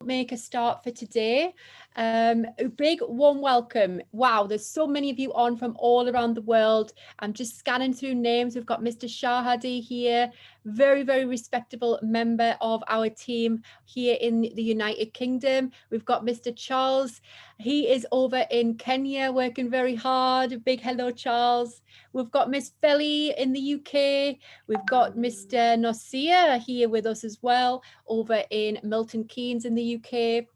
make a start for today. A big warm welcome. Wow, there's so many of you on from all around the world. I'm just scanning through names. We've got Mr. Shahadi here, very, very respectable member of our team here in the United Kingdom. We've got Mr. Charles. He is over in Kenya working very hard. Big hello, Charles. We've got Miss Felly in the UK. We've got Mr. Nosia here with us as well, over in Milton Keynes in the UK.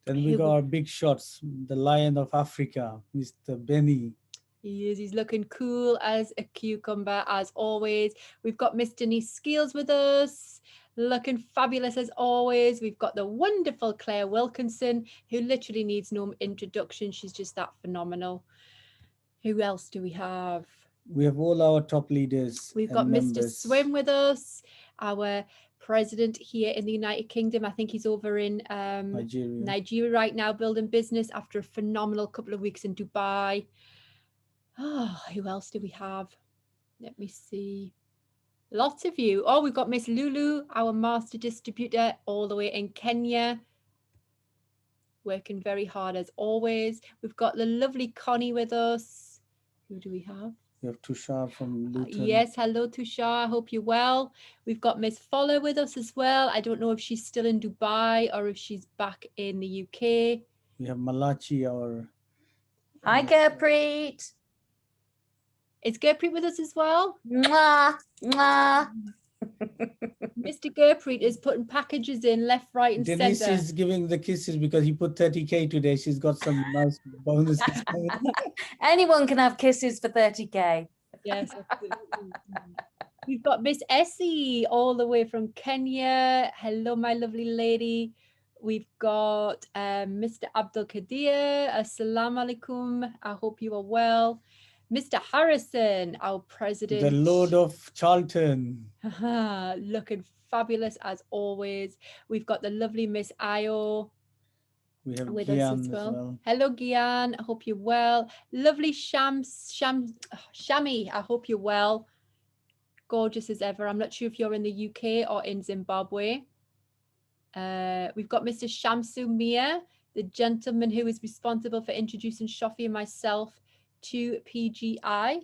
Then we got our big shots, the Lion of Africa, Mr. Benny. He's looking cool as a cucumber, as always. We've got Miss Denise Skeels with us, looking fabulous as always. We've got the wonderful Claire Wilkinson, who literally needs no introduction. She's just that phenomenal. Who else do we have? We have all our top leaders. We've got Mr. Swim with us, our president here in the United Kingdom. I think he's over in Nigeria right now, building business after a phenomenal couple of weeks in Dubai. Oh, who else do we have? Let me see. Lots of you. Oh, we've got Miss Lulu, our master distributor, all the way in Kenya. Working very hard as always. We've got the lovely Connie with us. Who do we have? We have Tushar from Luton. Yes, hello Tushar, I hope you're well. We've got Miss Follow with us as well. I don't know if she's still in Dubai or if she's back in the UK. We have Malachi, our... Hi, Gurpreet. Is Gurpreet with us as well? Mwah, mwah. Mr. Gurpreet is putting packages in left, right, and Denise centre. is giving the kisses because he put 30K today. She's got some nice bonuses. Anyone can have kisses for 30K. Yes, absolutely. We've got Miss Essie all the way from Kenya. Hello, my lovely lady. We've got Mr. Abdul Kadir. Assalamu alaikum. I hope you are well. Mr. Harrison, our president. The Lord of Charlton. Looking fabulous as always. We've got the lovely Miss Ayo. We have with Gian us as well. Hello, Gian. I hope you're well. Lovely Shami. I hope you're well. Gorgeous as ever. I'm not sure if you're in the UK or in Zimbabwe. We've got Mr. Shamsu Mia, the gentleman who is responsible for introducing Shafi and myself to PGI.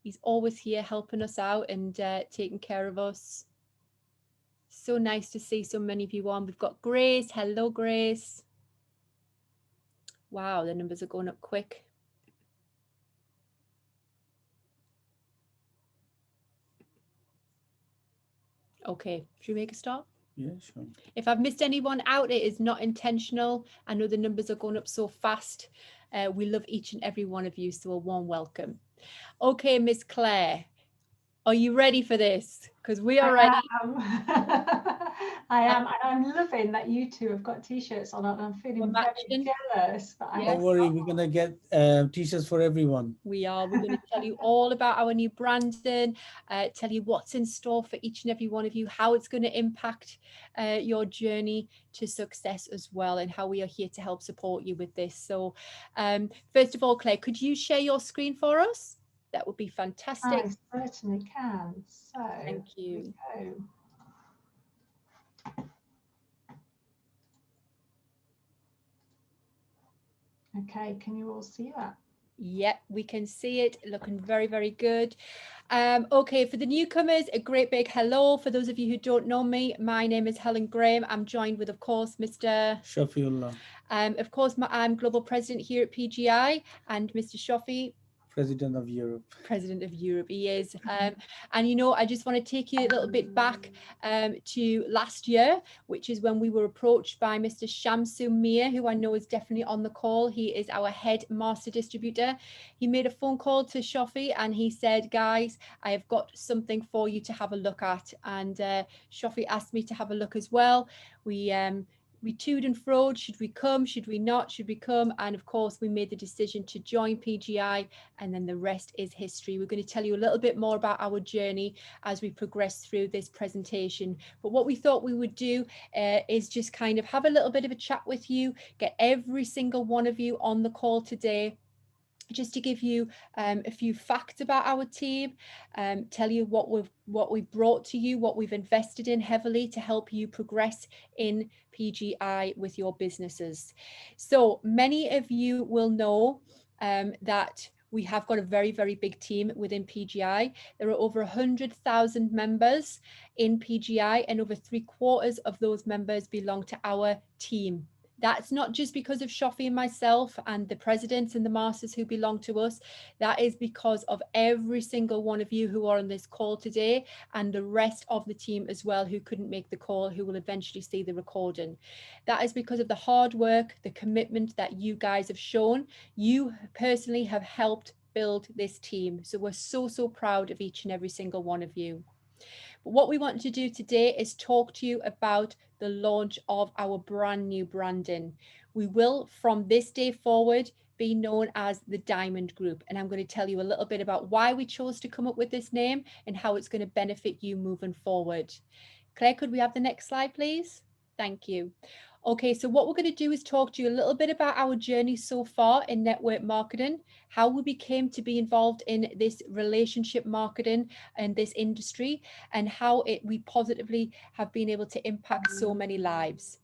He's always here helping us out and taking care of us. So nice to see so many of you on. We've got Grace. Hello, Grace. Wow, the numbers are going up quick. Okay, should we make a start? Yeah, sure. If I've missed anyone out, it is not intentional. I know the numbers are going up so fast. We love each and every one of you, so a warm welcome. Okay, Miss Claire, are you ready for this? Because we are ready. I am, and I'm loving that you two have got t-shirts on, and I'm feeling very jealous. But Don't worry, we're going to get t-shirts for everyone. We are. We're going to tell you all about our new branding, tell you what's in store for each and every one of you, how it's going to impact your journey to success as well, and how we are here to help support you with this. So first of all, Claire, could you share your screen for us? That would be fantastic. I certainly can. So thank you. Okay, can you all see that? Yep, we can see it, looking very, very good. Okay, for the newcomers, a great big hello. For those of you who don't know me, my name is Helen Graham. I'm joined with, of course, Mr. Shafiullah. Of course, I'm Global President here at PGI, and Mr. Shafi, President of Europe. President of Europe, he is. And you know, I just want to take you a little bit back to last year, which is when we were approached by Mr. Shamsu Mia, who I know is definitely on the call. He is our head master distributor. He made a phone call to Shafi and he said, guys, I have got something for you to have a look at. And Shafi asked me to have a look as well. We toed and froed, should we come, should we not, should we come? And of course, we made the decision to join PGI, and then the rest is history. We're going to tell you a little bit more about our journey as we progress through this presentation. But what we thought we would do is just kind of have a little bit of a chat with you, get every single one of you on the call today just to give you a few facts about our team, tell you what we've brought to you, what we've invested in heavily to help you progress in PGI with your businesses. So many of you will know that we have got a very, very big team within PGI. There are over 100,000 members in PGI, and over 3/4 of those members belong to our team. That's not just because of Shafi and myself and the presidents and the masters who belong to us. That is because of every single one of you who are on this call today, and the rest of the team as well who couldn't make the call, who will eventually see the recording. That is because of the hard work, the commitment that you guys have shown. You personally have helped build this team. So we're so, so proud of each and every single one of you. But what we want to do today is talk to you about the launch of our brand new branding. We will, from this day forward, be known as the Diamond Group. And I'm going to tell you a little bit about why we chose to come up with this name and how it's going to benefit you moving forward. Claire, could we have the next slide, please? Thank you. Okay, so what we're going to do is talk to you a little bit about our journey so far in network marketing, how we came to be involved in this relationship marketing and this industry, and how we positively have been able to impact so many lives.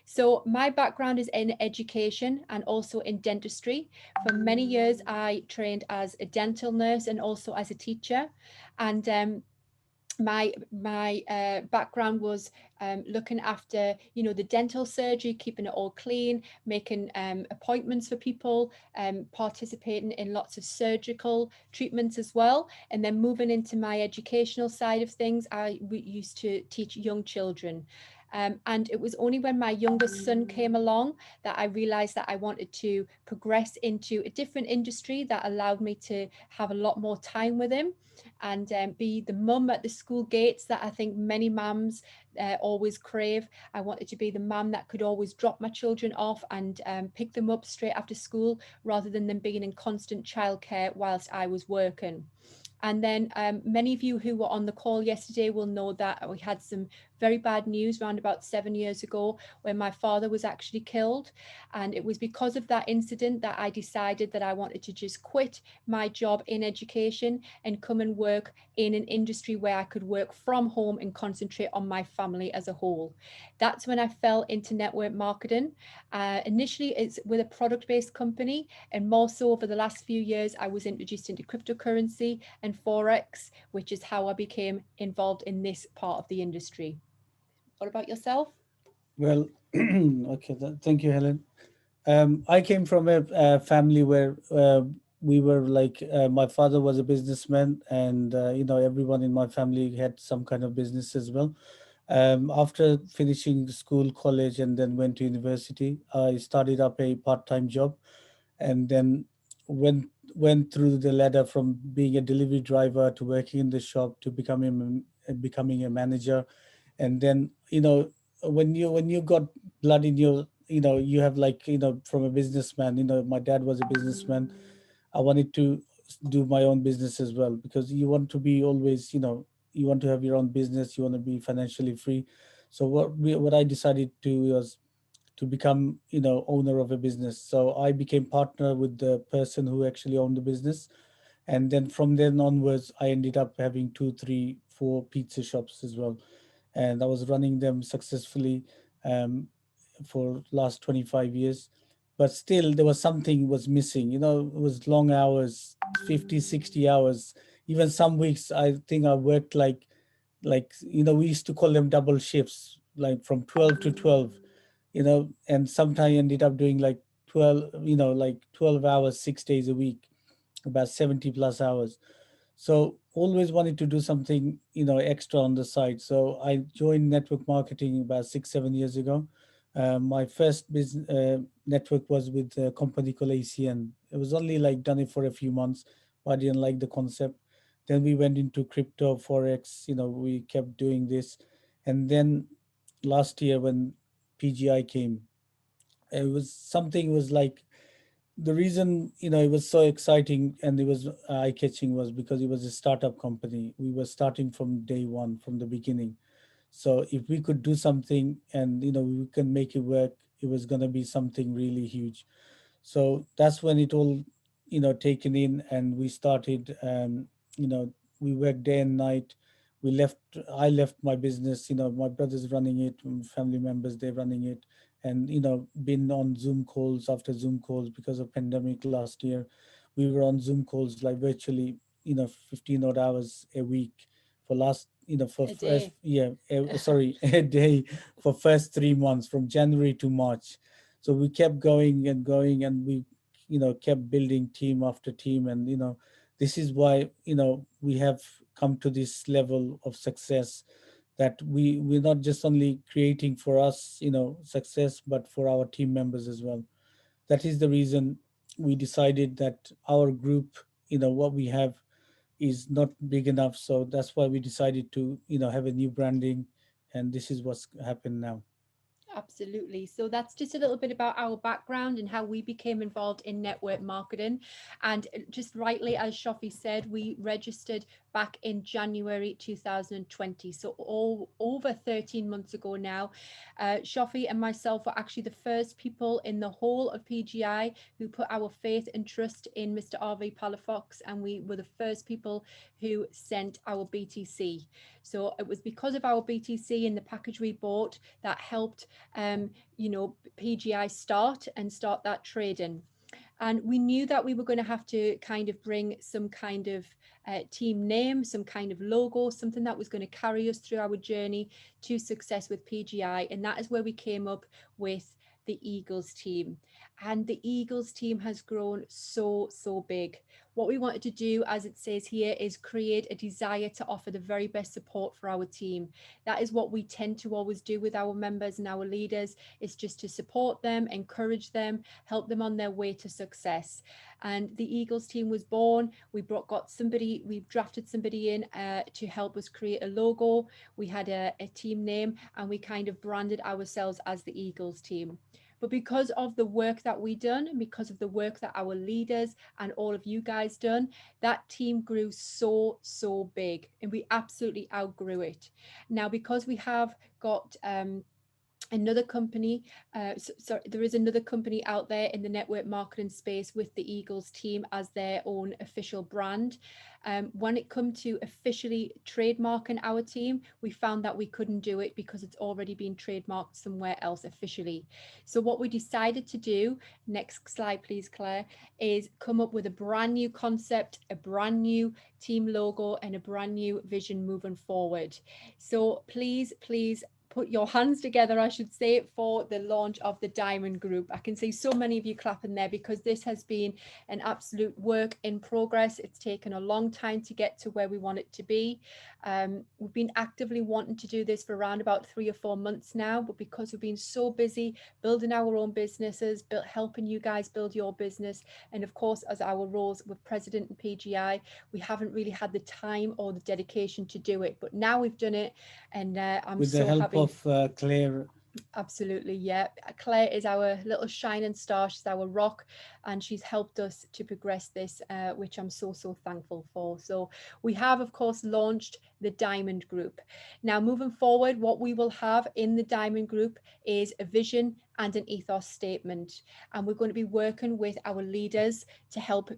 So my background is in education and also in dentistry. For many years, I trained as a dental nurse and also as a teacher. And my background was looking after, you know, the dental surgery, keeping it all clean, making appointments for people, participating in lots of surgical treatments as well. And then moving into my educational side of things, I used to teach young children. And it was only when my youngest son came along that I realized that I wanted to progress into a different industry that allowed me to have a lot more time with him and be the mum at the school gates that I think many mums always crave. I wanted to be the mum that could always drop my children off and pick them up straight after school, rather than them being in constant childcare whilst I was working. And then many of you who were on the call yesterday will know that we had some very bad news around about 7 years ago when my father was actually killed. And it was because of that incident that I decided that I wanted to just quit my job in education and come and work in an industry where I could work from home and concentrate on my family as a whole. That's when I fell into network marketing. Initially, it's with a product-based company, and more so over the last few years, I was introduced into cryptocurrency and Forex, which is how I became involved in this part of the industry. What about yourself? Well, okay, thank you, Helen. I came from a family where we were like, my father was a businessman, and everyone in my family had some kind of business as well. After finishing school, college, and then went to university, I started up a part-time job, and then went through the ladder from being a delivery driver to working in the shop to becoming a manager. And then, when you got blood in your, you have like, from a businessman, my dad was a businessman. I wanted to do my own business as well, because you want to be always, you want to have your own business, you want to be financially free. So what I decided to was to become, owner of a business. So I became partner with the person who actually owned the business. And then from then onwards, I ended up having 2, 3, 4 pizza shops as well, and I was running them successfully for last 25 years. But still, there was something was missing. It was long hours, 50, 60 hours. Even some weeks, I think I worked like we used to call them double shifts, like from 12 to 12. And sometimes ended up doing like 12, like 12 hours, 6 days a week, about 70 plus hours. So always wanted to do something, extra on the side. So I joined network marketing about 6, 7 years ago. My first business network was with a company called ACN. It was only like done it for a few months, but I didn't like the concept. Then we went into crypto, forex. We kept doing this, and then last year when PGI came, it was something was like, the reason it was so exciting and it was eye-catching was because it was a startup company. We were starting from day one, from the beginning. So if we could do something and we can make it work, it was going to be something really huge. So that's when it all taken in, and we started, we worked day and night. I left my business, my brother's running it, family members, they're running it, and been on Zoom calls after Zoom calls because of pandemic last year. We were on Zoom calls like virtually 15 odd hours a week for last for A first, day. yeah, sorry, a day for first 3 months from January to March. So we kept going and going, and we kept building team after team. And this is why we have come to this level of success, that we're not just only creating for us success, but for our team members as well. That is the reason we decided that our group, what we have, is not big enough. So that's why we decided to have a new branding, and this is what's happened now. Absolutely. So that's just a little bit about our background and how we became involved in network marketing. And just rightly, as Shafi said, we registered back in January 2020. So all over 13 months ago now. Shafi and myself were actually the first people in the whole of PGI who put our faith and trust in Mr. RV Palafox, and we were the first people who sent our BTC. So it was because of our BTC and the package we bought that helped PGI start that trading. And we knew that we were going to have to kind of bring some kind of team name, some kind of logo, something that was going to carry us through our journey to success with PGI. And that is where we came up with the Eagles team. And the Eagles team has grown so big. What we wanted to do, as it says here, is create a desire to offer the very best support for our team. That is what we tend to always do with our members and our leaders, is just to support them, encourage them, help them on their way to success. And the Eagles team was born. We drafted somebody in to help us create a logo. We had a team name, and we kind of branded ourselves as the Eagles team. But because of the work that we done, and because of the work that our leaders and all of you guys done, that team grew so big, and we absolutely outgrew it. Now, because we have got another company, there is another company out there in the network marketing space with the Eagles team as their own official brand. When it come to officially trademarking our team, we found that we couldn't do it because it's already been trademarked somewhere else officially. So what we decided to do, next slide please Claire, is come up with a brand new concept, a brand new team logo, and a brand new vision moving forward. So please put your hands together, I should say, for the launch of the Diamond Group. I can see so many of you clapping there because this has been an absolute work in progress. It's taken a long time to get to where we want it to be. We've been actively wanting to do this for around about 3 or 4 months now, but because we've been so busy building our own businesses, helping you guys build your business, and of course, as our roles with President and PGI, we haven't really had the time or the dedication to do it. But now we've done it, and I'm with the so help happy. of Claire. Absolutely, yeah. Claire is our little shining star. She's our rock, and she's helped us to progress this, which I'm so thankful for. So we have, of course, launched the Diamond Group. Now, moving forward, what we will have in the Diamond Group is a vision and an ethos statement, and we're going to be working with our leaders to help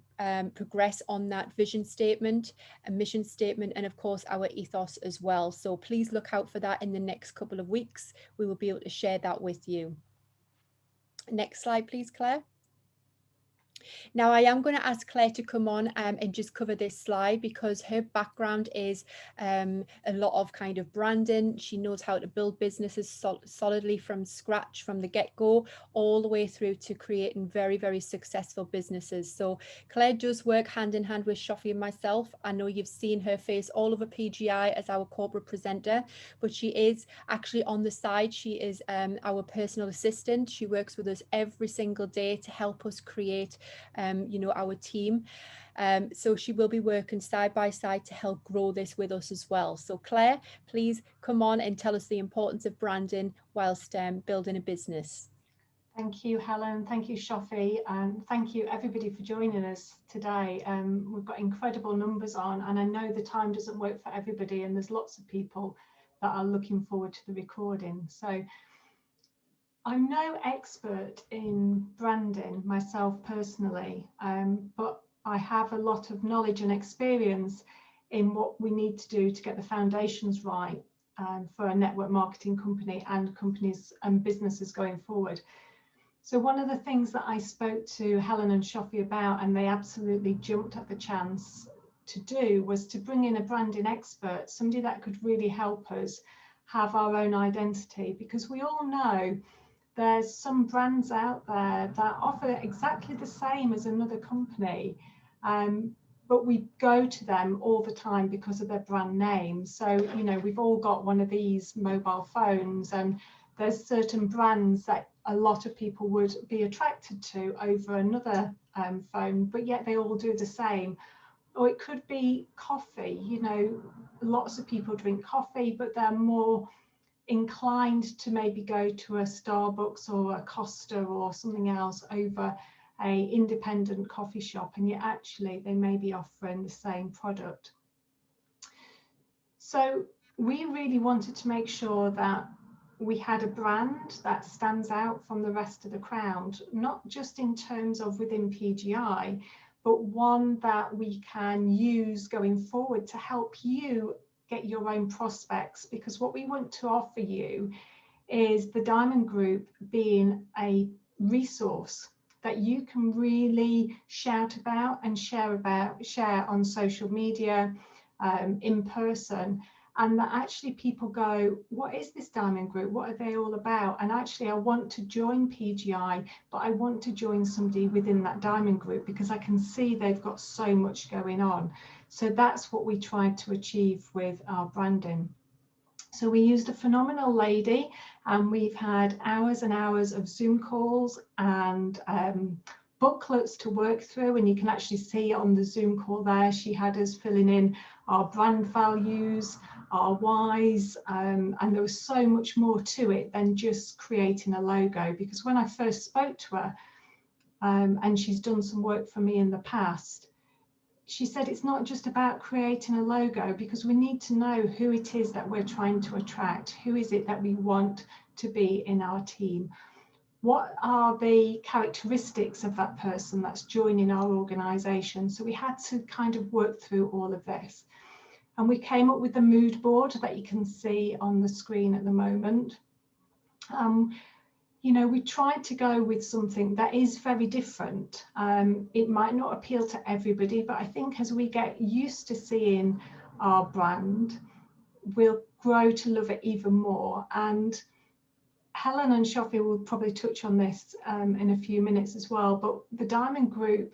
progress on that vision statement, a mission statement, and of course our ethos as well. So please look out for that in the next couple of weeks. We will be able to share that with you. Next slide please, Claire. Now, I am going to ask Claire to come on and just cover this slide because her background is a lot of kind of branding. She knows how to build businesses solidly from scratch, from the get-go, all the way through to creating very successful businesses. So Claire does work hand in hand with Shafi and myself. I know you've seen her face all over PGI as our corporate presenter, but she is actually on the side. She is our personal assistant. She works with us every single day to help us create our team. So she will be working side by side to help grow this with us as well. So Claire, please come on and tell us the importance of branding whilst building a business. Thank you, Helen. Thank you, Shafi. And thank you, everybody, for joining us today. We've got incredible numbers on, and I know the time doesn't work for everybody, and there's lots of people that are looking forward to the recording. So I'm no expert in branding myself personally, but I have a lot of knowledge and experience in what we need to do to get the foundations right for a network marketing company and companies and businesses going forward. So one of the things that I spoke to Helen and Shafi about, and they absolutely jumped at the chance to do, was to bring in a branding expert, somebody that could really help us have our own identity, because we all know there's some brands out there that offer exactly the same as another company, but we go to them all the time because of their brand name. So, you know, we've all got one of these mobile phones, and there's certain brands that a lot of people would be attracted to over another phone, but yet they all do the same. Or it could be coffee. You know, lots of people drink coffee, but they're more inclined to maybe go to a Starbucks or a Costa or something else over a independent coffee shop, and yet actually they may be offering the same product. So we really wanted to make sure that we had a brand that stands out from the rest of the crowd, not just in terms of within PGI, but one that we can use going forward to help you get your own prospects. Because what we want to offer you is the Diamond Group being a resource that you can really shout about and share on social media, in person, and that actually people go, what is this Diamond Group? What are they all about? And actually I want to join PGI, but I want to join somebody within that Diamond Group because I can see they've got so much going on. So that's what we tried to achieve with our branding. So we used a phenomenal lady, and we've had hours and hours of Zoom calls and booklets to work through, and you can actually see on the Zoom call there, she had us filling in our brand values, our whys, and there was so much more to it than just creating a logo. Because when I first spoke to her, and she's done some work for me in the past, she said it's not just about creating a logo, because we need to know who it is that we're trying to attract. Who is it that we want to be in our team? What are the characteristics of that person that's joining our organisation? So we had to kind of work through all of this. And we came up with the mood board that you can see on the screen at the moment. You know, we tried to go with something that is very different. It might not appeal to everybody, but I think as we get used to seeing our brand, we'll grow to love it even more. And Helen and Shafi will probably touch on this in a few minutes as well, but the Diamond Group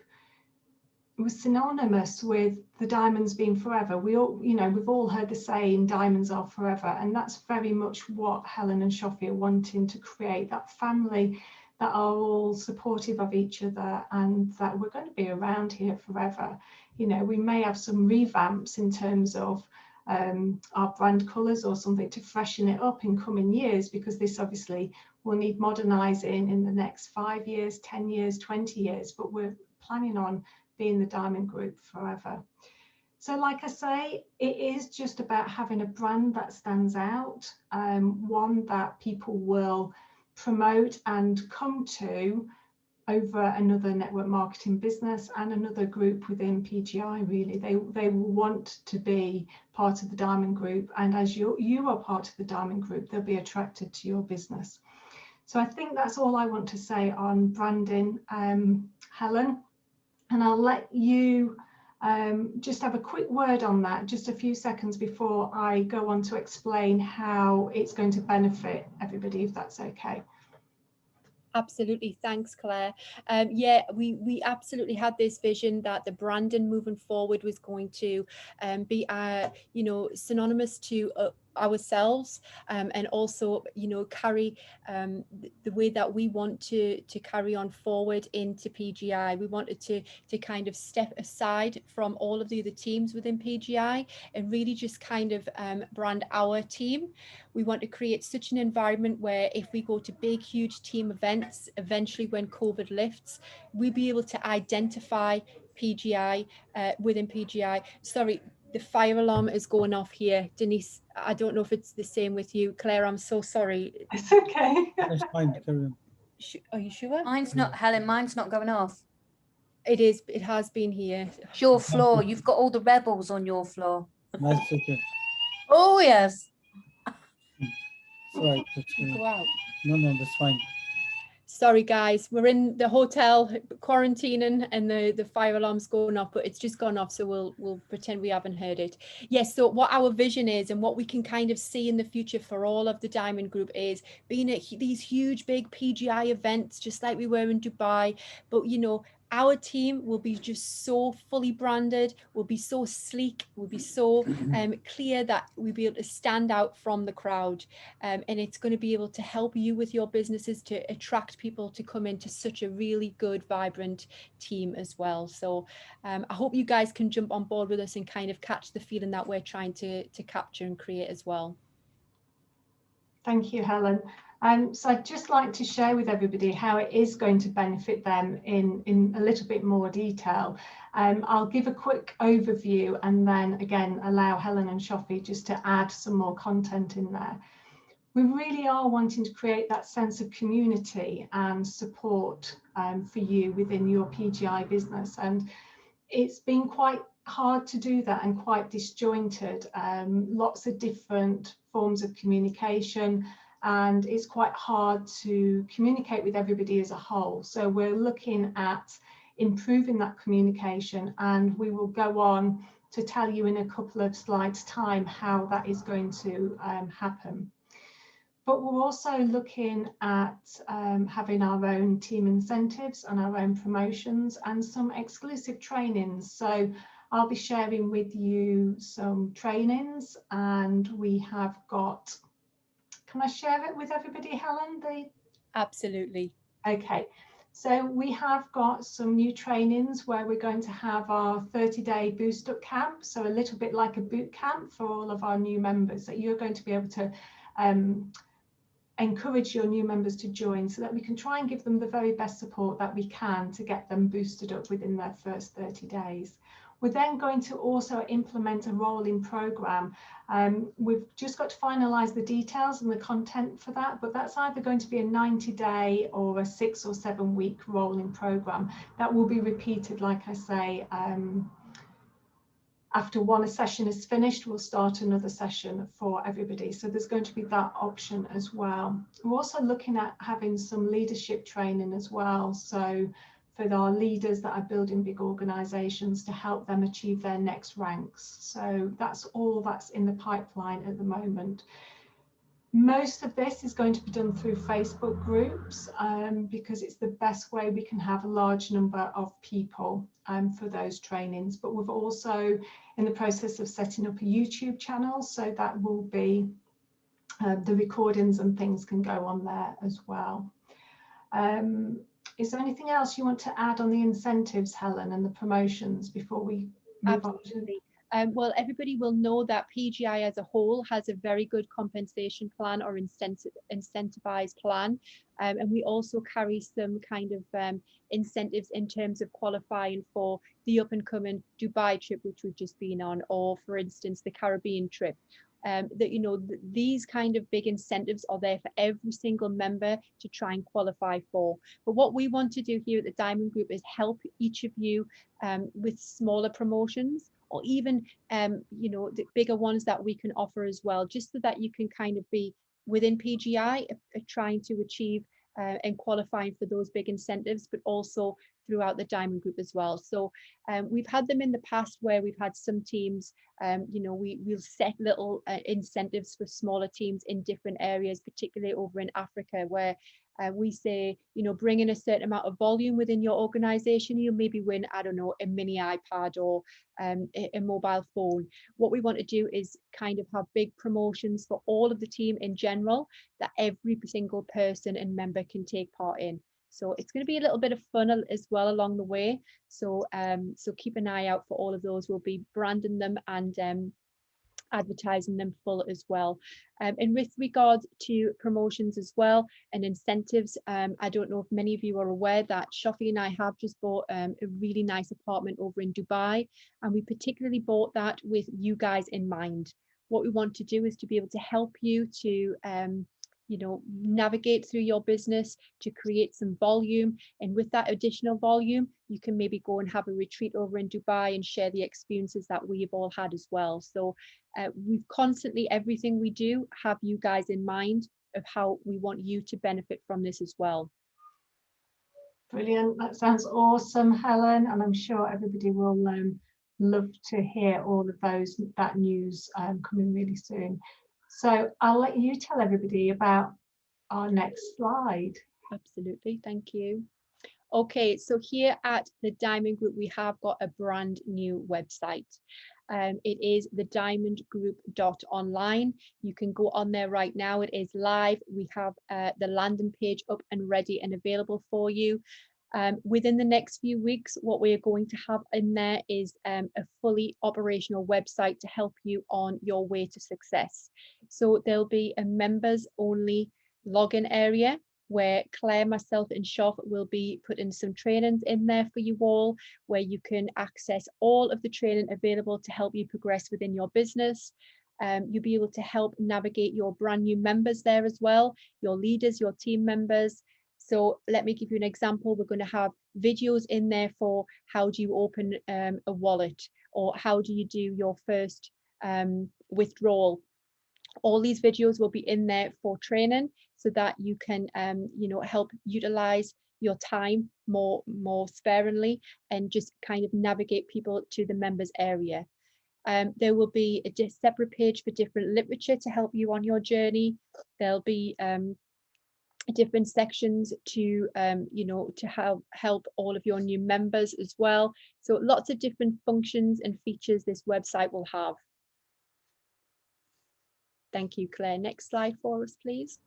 was synonymous with the diamonds being forever. We all, you know, we've all heard the saying, diamonds are forever, and that's very much what Helen and Shafi are wanting to create, that family that are all supportive of each other and that we're going to be around here forever. You know, we may have some revamps in terms of our brand colours or something to freshen it up in coming years, because this obviously will need modernising in the next 5 years, 10 years, 20 years, but we're planning on being the Diamond Group forever. So like I say, it is just about having a brand that stands out, one that people will promote and come to over another network marketing business and another group within PGI. Really, they will want to be part of the Diamond Group, and as you are part of the Diamond Group, they'll be attracted to your business. So I think that's all I want to say on branding, Helen, and I'll let you just have a quick word on that, just a few seconds before I go on to explain how it's going to benefit everybody, if that's okay. Absolutely, thanks, Claire. Yeah, we absolutely had this vision that the branding moving forward was going to be, you know, synonymous to ourselves, and also, you know, carry the way that we want to carry on forward into PGI. We wanted to kind of step aside from all of the other teams within PGI and really just kind of brand our team. We want to create such an environment where if we go to big, huge team events, eventually when COVID lifts, we'll be able to identify PGI within PGI. Sorry, the fire alarm is going off here. Denise, I don't know if it's the same with you. Claire, I'm so sorry. It's okay. That's fine. Carry on. Are you sure? Mine's not, Helen, mine's not going off. It is. It has been here. It's your floor. You've got all the rebels on your floor. That's okay. Oh, yes. It's all right. That's You okay. go out. No, that's fine. Sorry guys, we're in the hotel quarantining and the fire alarm's going off, but it's just gone off, so we'll pretend we haven't heard it. Yes, so what our vision is and what we can kind of see in the future for all of the Diamond Group is being at these huge big PGI events, just like we were in Dubai, but you know, our team will be just so fully branded, will be so sleek, will be so clear that we'll be able to stand out from the crowd. And it's going to be able to help you with your businesses to attract people to come into such a really good, vibrant team as well. So I hope you guys can jump on board with us and kind of catch the feeling that we're trying to capture and create as well. Thank you, Helen. So I'd just like to share with everybody how it is going to benefit them in a little bit more detail. I'll give a quick overview and then again allow Helen and Shafi just to add some more content in there. We really are wanting to create that sense of community and support for you within your PGI business, and it's been quite hard to do that and quite disjointed. Lots of different forms of communication, and it's quite hard to communicate with everybody as a whole. So we're looking at improving that communication, and we will go on to tell you in a couple of slides time how that is going to happen. But we're also looking at having our own team incentives and our own promotions and some exclusive trainings. So I'll be sharing with you some trainings, and we have got, can I share it with everybody, Helen? Absolutely. Okay, so we have got some new trainings where we're going to have our 30-day boost up camp. So a little bit like a boot camp for all of our new members that you're going to be able to encourage your new members to join, so that we can try and give them the very best support that we can to get them boosted up within their first 30 days. We're then going to also implement a rolling program. We've just got to finalize the details and the content for that, but that's either going to be a 90-day or a 6 or 7 week rolling program that will be repeated, like I say, after one session is finished, we'll start another session for everybody. So there's going to be that option as well. We're also looking at having some leadership training as well. So for our leaders that are building big organizations, to help them achieve their next ranks. So that's all that's in the pipeline at the moment. Most of this is going to be done through Facebook groups because it's the best way we can have a large number of people for those trainings. But we're also in the process of setting up a YouTube channel, so that will be the recordings and things can go on there as well. Is there anything else you want to add on the incentives, Helen, and the promotions before we move on? Well, everybody will know that PGI as a whole has a very good compensation plan or incentivized plan. And we also carry some kind of incentives in terms of qualifying for the up and coming Dubai trip, which we've just been on, or for instance, the Caribbean trip. That, you know, these kind of big incentives are there for every single member to try and qualify for. But what we want to do here at the Diamond Group is help each of you with smaller promotions, or even you know, the bigger ones that we can offer as well, just so that you can kind of be within PGI trying to achieve and qualifying for those big incentives, but also throughout the Diamond Group as well. So we've had them in the past where we've had some teams, you know, we'll set little incentives for smaller teams in different areas, particularly over in Africa, where we say, you know, bring in a certain amount of volume within your organization, you'll maybe win, I don't know, a mini iPad or a mobile phone. What we want to do is kind of have big promotions for all of the team in general that every single person and member can take part in. So it's going to be a little bit of fun as well along the way. So so keep an eye out for all of those. We'll be branding them and advertising them full as well. And with regard to promotions as well and incentives, I don't know if many of you are aware that Shafi and I have just bought a really nice apartment over in Dubai, and we particularly bought that with you guys in mind. What we want to do is to be able to help you to you know, navigate through your business, to create some volume, and with that additional volume you can maybe go and have a retreat over in Dubai and share the experiences that we've all had as well. So we've constantly, everything we do, have you guys in mind of how we want you to benefit from this as well. Brilliant. That sounds awesome, Helen, and I'm sure everybody will love to hear all of that news coming really soon. So I'll let you tell everybody about our next slide. Absolutely, thank you. Okay, so here at the Diamond Group, we have got a brand new website. It is thediamondgroup.online. You can go on there right now. It is live. We have the landing page up and ready and available for you. Within the next few weeks, what we're going to have in there is a fully operational website to help you on your way to success. So there'll be a members only login area where Claire, myself and Shafi will be putting some trainings in there for you all, where you can access all of the training available to help you progress within your business. You'll be able to help navigate your brand new members there as well, your leaders, your team members. So let me give you an example. We're going to have videos in there for how do you open a wallet, or how do you do your first withdrawal. All these videos will be in there for training so that you can you know, help utilize your time more sparingly and just kind of navigate people to the members area. There will be a separate page for different literature to help you on your journey. There'll be different sections to you know, to help all of your new members as well. So lots of different functions and features this website will have. Thank you, Claire. Next slide for us, please.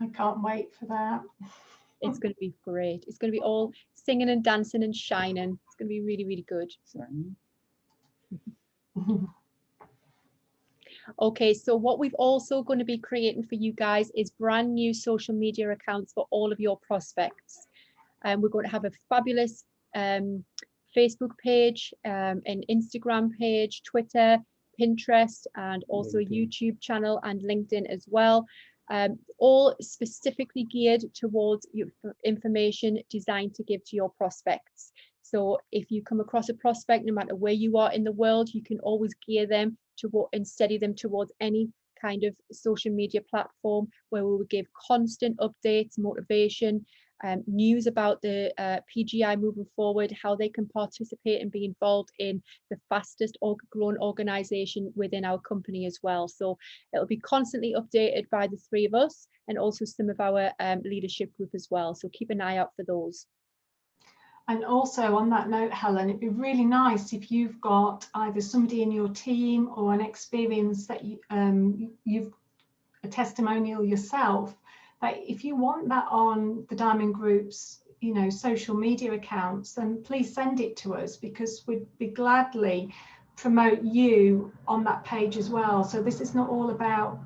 I can't wait for that. It's going to be great. It's going to be all singing and dancing and shining. It's going to be really, really good. Okay, so what we've also going to be creating for you guys is brand new social media accounts for all of your prospects. We're going to have a fabulous Facebook page, an Instagram page, Twitter, Pinterest, and also LinkedIn. A YouTube channel and LinkedIn as well. All specifically geared towards your information designed to give to your prospects. So if you come across a prospect, no matter where you are in the world, you can always gear them to and steady them towards any kind of social media platform where we will give constant updates, motivation, news about the PGI moving forward, how they can participate and be involved in the fastest growing organization within our company as well. So it'll be constantly updated by the three of us and also some of our leadership group as well. So keep an eye out for those. And also on that note, Helen, it'd be really nice if you've got either somebody in your team or an experience that you've a testimonial yourself, that if you want that on the Diamond Group's, you know, social media accounts, then please send it to us, because we'd be gladly promote you on that page as well. So this is not all about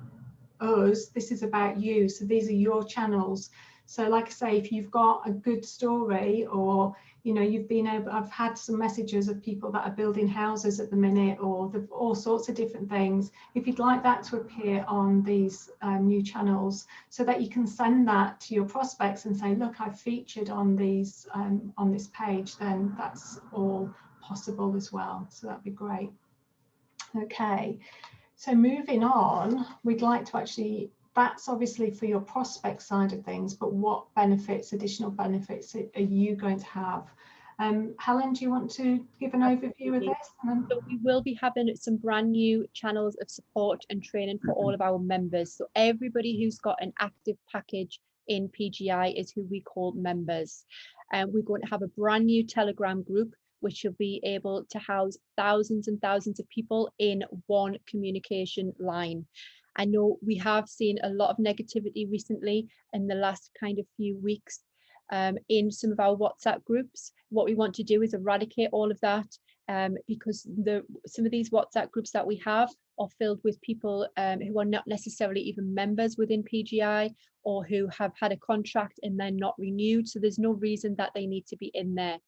us, this is about you. So these are your channels. So like I say, if you've got a good story, or you know, you've been able, I've had some messages of people that are building houses at the minute, or all sorts of different things. If you'd like that to appear on these new channels, so that you can send that to your prospects and say, look, I've featured on these on this page, then that's all possible as well. So that'd be great. Okay, so moving on, we'd like to actually, that's obviously for your prospect side of things, but what benefits, additional benefits are you going to have? Helen, do you want to give an overview of this? So we will be having some brand new channels of support and training for all of our members. So everybody who's got an active package in PGI is who we call members. And we're going to have a brand new Telegram group, which will be able to house thousands and thousands of people in one communication line. I know we have seen a lot of negativity recently in the last kind of few weeks in some of our WhatsApp groups. What we want to do is eradicate all of that because some of these WhatsApp groups that we have are filled with people who are not necessarily even members within PGI, or who have had a contract and then not renewed. So there's no reason that they need to be in there.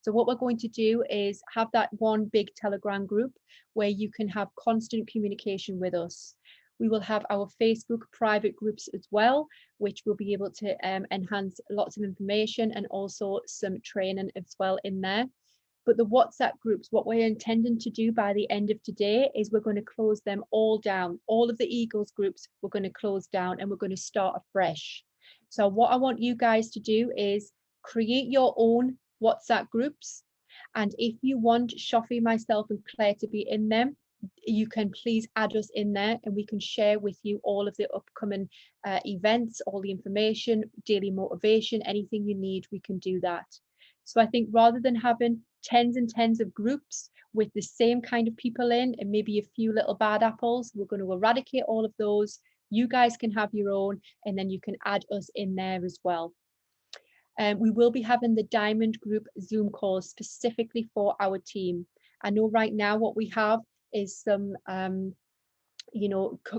So what we're going to do is have that one big Telegram group where you can have constant communication with us. We will have our Facebook private groups as well, which will be able to enhance lots of information and also some training as well in there. But the WhatsApp groups, what we're intending to do by the end of today is we're going to close them all down. All of the Eagles groups, we're going to close down and we're going to start afresh. So what I want you guys to do is create your own WhatsApp groups. And if you want Shafi, myself and Claire to be in them, you can please add us in there and we can share with you all of the upcoming events, all the information, daily motivation, anything you need, we can do that. So I think rather than having tens and tens of groups with the same kind of people in and maybe a few little bad apples, we're going to eradicate all of those. You guys can have your own and then you can add us in there as well. We will be having the Diamond Group Zoom calls specifically for our team. I know right now what we have is some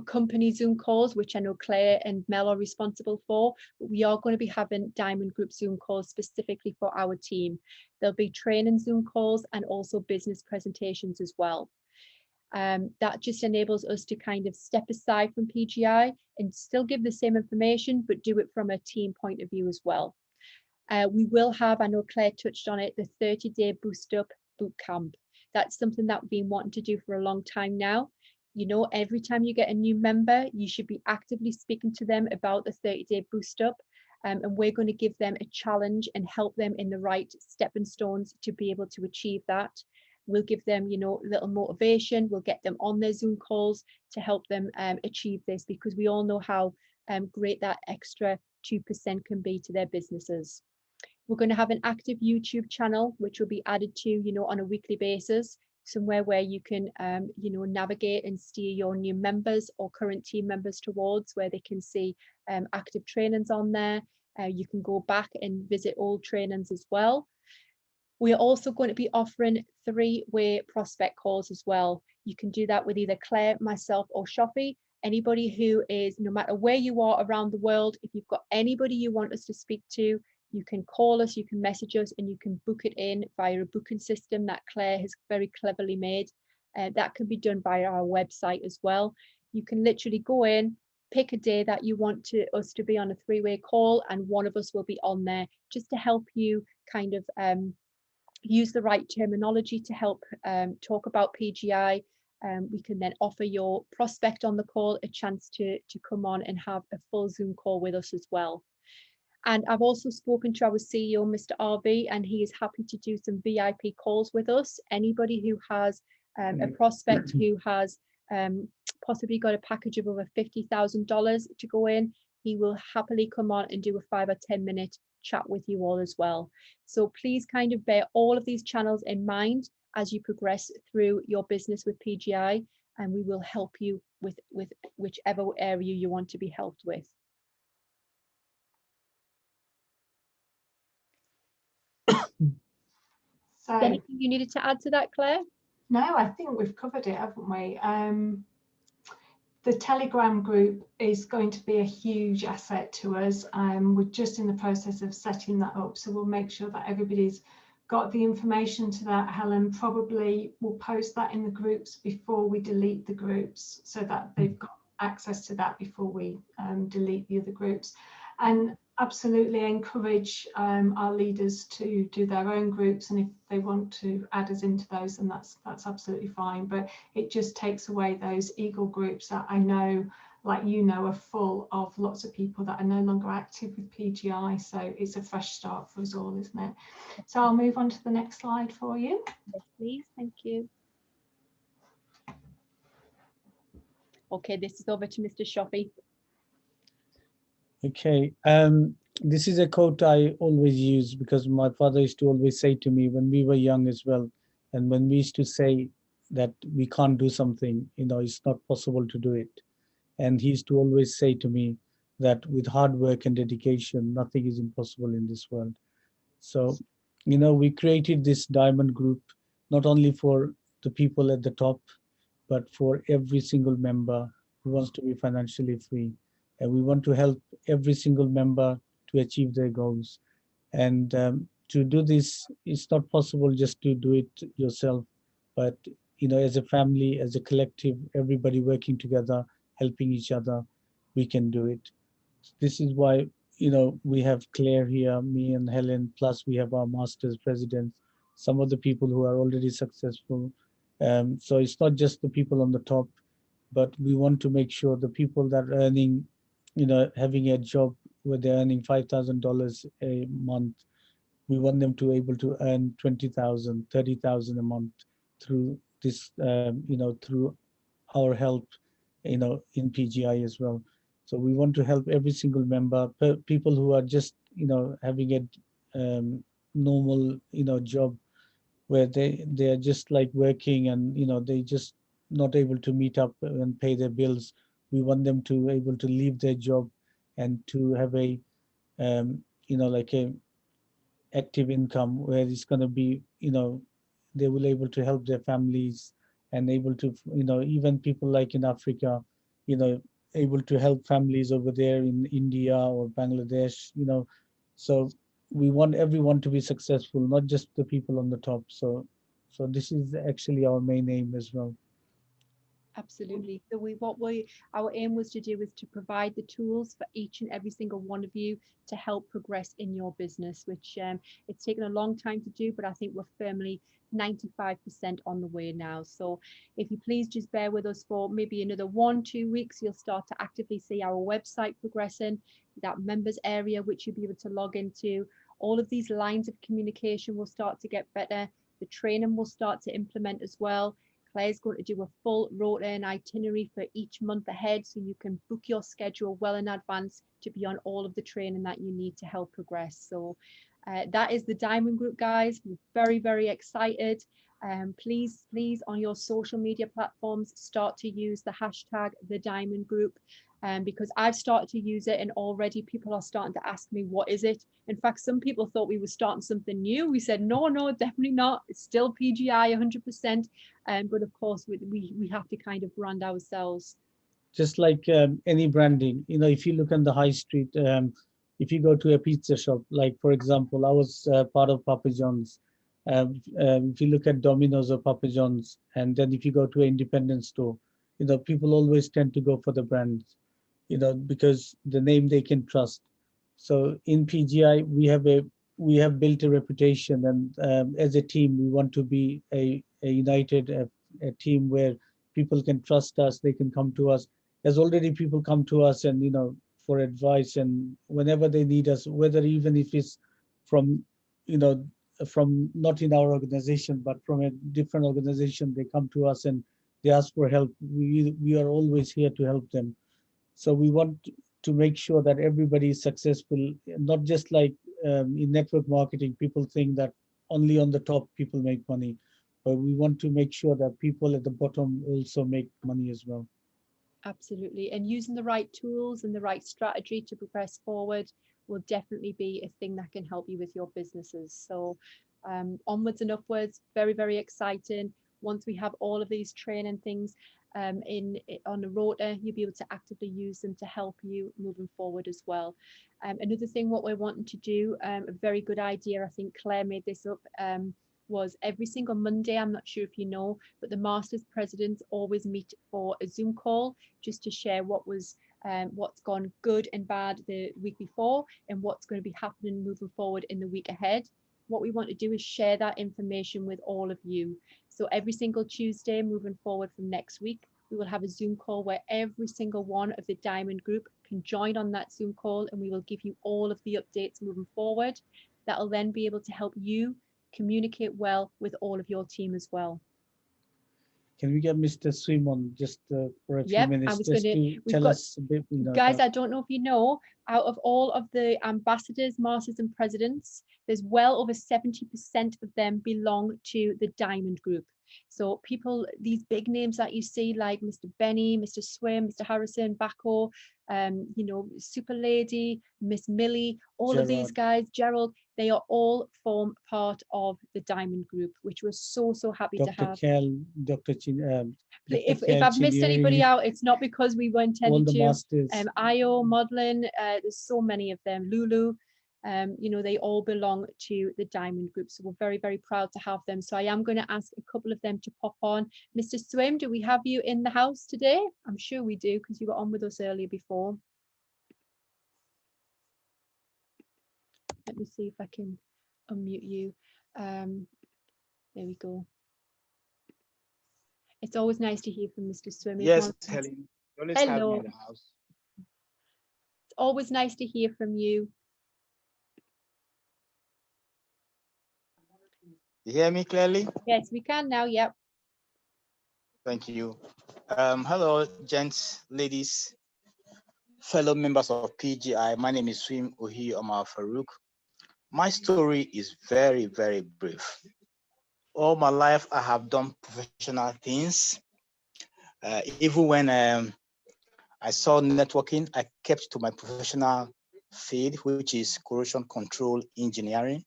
company Zoom calls, which I know Claire and Mel are responsible for, but we are going to be having Diamond Group Zoom calls specifically for our team. There'll be training Zoom calls and also business presentations as well. That just enables us to kind of step aside from PGI and still give the same information, but do it from a team point of view as well. We will have, I know Claire touched on it, the 30-day Boost Up boot camp. That's something that we've been wanting to do for a long time now. You know, every time you get a new member, you should be actively speaking to them about the 30-day Boost Up. And we're going to give them a challenge and help them in the right stepping stones to be able to achieve that. We'll give them, you know, a little motivation. We'll get them on their Zoom calls to help them achieve this, because we all know how great that extra 2% can be to their businesses. We're going to have an active YouTube channel, which will be added to, you know, on a weekly basis, somewhere where you can, navigate and steer your new members or current team members towards, where they can see active trainings on there. You can go back and visit old trainings as well. We are also going to be offering 3-way prospect calls as well. You can do that with either Claire, myself or Shafi. Anybody who is, no matter where you are around the world, if you've got anybody you want us to speak to, you can call us, you can message us, and you can book it in via a booking system that Claire has very cleverly made. That can be done via our website as well. You can literally go in, pick a day that you want us to be on a 3-way call, and one of us will be on there just to help you kind of use the right terminology to help talk about PGI. We can then offer your prospect on the call a chance to come on and have a full Zoom call with us as well. And I've also spoken to our CEO, Mr. RV, and he is happy to do some VIP calls with us. Anybody who has a prospect who has possibly got a package of over $50,000 to go in, he will happily come on and do a 5 or 10 minute chat with you all as well. So please kind of bear all of these channels in mind as you progress through your business with PGI, and we will help you with whichever area you want to be helped with. So, anything you needed to add to that, Claire? No, I think we've covered it, haven't we? The Telegram group is going to be a huge asset to us. We're just in the process of setting that up, so we'll make sure that everybody's got the information to that. Helen probably will post that in the groups before we delete the groups, so that they've got access to that before we delete the other groups. And absolutely encourage our leaders to do their own groups, and if they want to add us into those, then that's absolutely fine. But it just takes away those Eagle groups that I know, like you know, are full of lots of people that are no longer active with PGI. So it's a fresh start for us all, isn't it? So I'll move on to the next slide for you. Yes, please. Thank you. Okay, this is over to Mr. Shafi. Okay, this is a quote I always use, because my father used to always say to me when we were young as well, and when we used to say that we can't do something, you know, it's not possible to do it. And he used to always say to me that with hard work and dedication, nothing is impossible in this world. So, you know, we created this diamond group not only for the people at the top, but for every single member who wants to be financially free. And we want to help every single member to achieve their goals. And to do this, it's not possible just to do it yourself, but as a family, as a collective, everybody working together, helping each other, we can do it. This is why we have Claire here, me and Helen, plus we have our masters presidents, some of the people who are already successful. So it's not just the people on the top, but we want to make sure the people that are earning, having a job where they're earning $5,000 a month, we want them to able to earn 20,000, 30,000 a month through this, through our help, in PGI as well. So we want to help every single member, people who are just, having a normal, job where they are just like working and, they just not able to meet up and pay their bills. We want them to able to leave their job and to have a, like a active income where it's going to be, they will able to help their families and able to, even people like in Africa, you know able to help families over there in India or Bangladesh. So we want everyone to be successful, not just the people on the top. So this is actually our main aim as well. Absolutely. So our aim was to do is to provide the tools for each and every single one of you to help progress in your business, which it's taken a long time to do, but I think we're firmly 95% on the way now. So if you please just bear with us for maybe another 1-2 weeks, you'll start to actively see our website progressing, that members area, which you'll be able to log into. All of these lines of communication will start to get better. The training will start to implement as well. Claire's going to do a full rota and itinerary for each month ahead, so you can book your schedule well in advance to be on all of the training that you need to help progress. So that is the Diamond Group, guys. We're very, very excited. Please, on your social media platforms, start to use the hashtag the Diamond Group. Because I've started to use it and already people are starting to ask me, what is it? In fact, some people thought we were starting something new. We said, no, definitely not. It's still PGI 100%. But of course, we have to kind of brand ourselves. Just like any branding, if you look on the high street, if you go to a pizza shop, like for example, I was part of Papa John's. If you look at Domino's or Papa John's, and then if you go to an independent store, people always tend to go for the brands, because the name they can trust. So in PGI, we have built a reputation, and as a team, we want to be a united a team where people can trust us. They can come to us. There's already people come to us, and for advice, and whenever they need us, whether even if it's from from not in our organization but from a different organization, they come to us and they ask for help. We are always here to help them. So we want to make sure that everybody is successful, not just like in network marketing, people think that only on the top people make money, but we want to make sure that people at the bottom also make money as well. Absolutely. And using the right tools and the right strategy to progress forward will definitely be a thing that can help you with your businesses. So onwards and upwards, very, very exciting. Once we have all of these training things on the rota, you'll be able to actively use them to help you moving forward as well. Another thing what we're wanting to do, a very good idea, I think Claire made this up, was every single Monday, I'm not sure if you know, but the Masters presidents always meet for a Zoom call just to share what's gone good and bad the week before and what's going to be happening moving forward in the week ahead. What we want to do is share that information with all of you. So every single Tuesday moving forward from next week, we will have a Zoom call where every single one of the Diamond Group can join on that Zoom call, and we will give you all of the updates moving forward. That will then be able to help you communicate well with all of your team as well. Can we get Mr. Swim on just for a few minutes, just to tell us a bit? Guys, I don't know if you know, out of all of the ambassadors, masters and presidents, there's well over 70% of them belong to the Diamond Group. So people, these big names that you see like Mr. Benny, Mr. Swim, Mr. Harrison, Bako, you know, Super Lady, Miss Millie, all of these Gerard. guys, Gerald, they are all form part of the Diamond Group, which we're so, so happy to Dr. have. Kel, Dr. If Kel, I've missed anybody Chinyere, out, it's not because we weren't all intended the to. masters. Io, Modlin, there's so many of them. Lulu, you know, they all belong to the Diamond Group. So we're very, very proud to have them. So I am going to ask a couple of them to pop on. Mr. Swim, do we have you in the house today? I'm sure we do, because you were on with us earlier before. Let me see if I can unmute you. There we go. It's always nice to hear from Mr. Swim. Yes, Helen. You always have me Hello. in the house. It's always nice to hear from you. You hear me clearly? Yes, we can now. Yep. Thank you. Hello, gents, ladies, fellow members of PGI. My name is Swim Ohi Omar Farouk. My story is very, very brief. All my life, I have done professional things. Even when I saw networking, I kept to my professional field, which is corrosion control engineering.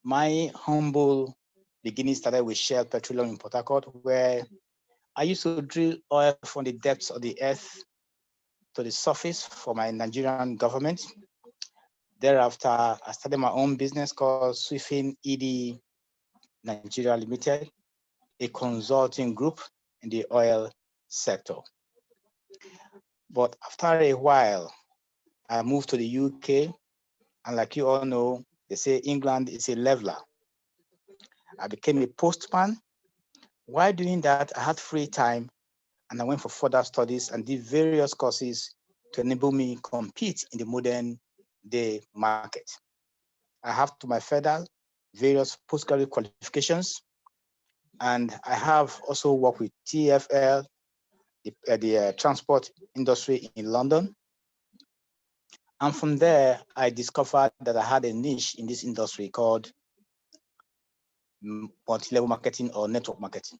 My humble beginning started with Shell Petroleum in Port Harcourt, where I used to drill oil from the depths of the earth to the surface for my Nigerian government. Thereafter, I started my own business called Swifin ED Nigeria Limited, a consulting group in the oil sector. But after a while, I moved to the UK, and like you all know, they say England is a leveler. I became a postman. While doing that, I had free time, and I went for further studies and did various courses to enable me compete in the modern day market. I have to my further various postgraduate qualifications, and I have also worked with TFL, the transport industry in London. And from there, I discovered that I had a niche in this industry called multi-level marketing or network marketing.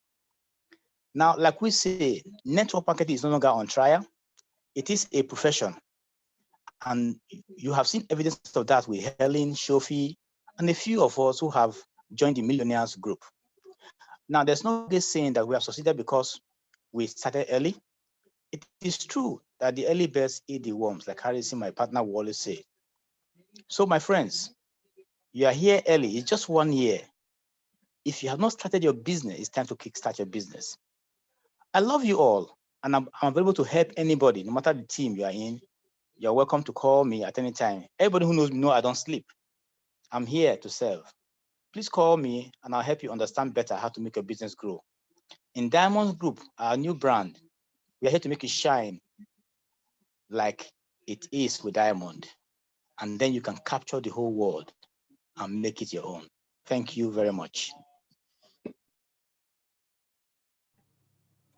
Now, like we say, network marketing is no longer on trial. It is a profession. And you have seen evidence of that with Helen, Shafi, and a few of us who have joined the Millionaires Group. Now, there's no good saying that we have succeeded because we started early. It is true that the early birds eat the worms, like Harrison, my partner, will always say. So, my friends, you are here early. It's just 1 year. If you have not started your business, it's time to kickstart your business. I love you all, and I'm available to help anybody, no matter the team you are in. You're welcome to call me at any time. Everybody who knows me knows I don't sleep. I'm here to serve. Please call me, and I'll help you understand better how to make your business grow. In Diamond Group, our new brand, we are here to make it shine like it is with Diamond. And then you can capture the whole world and make it your own. Thank you very much.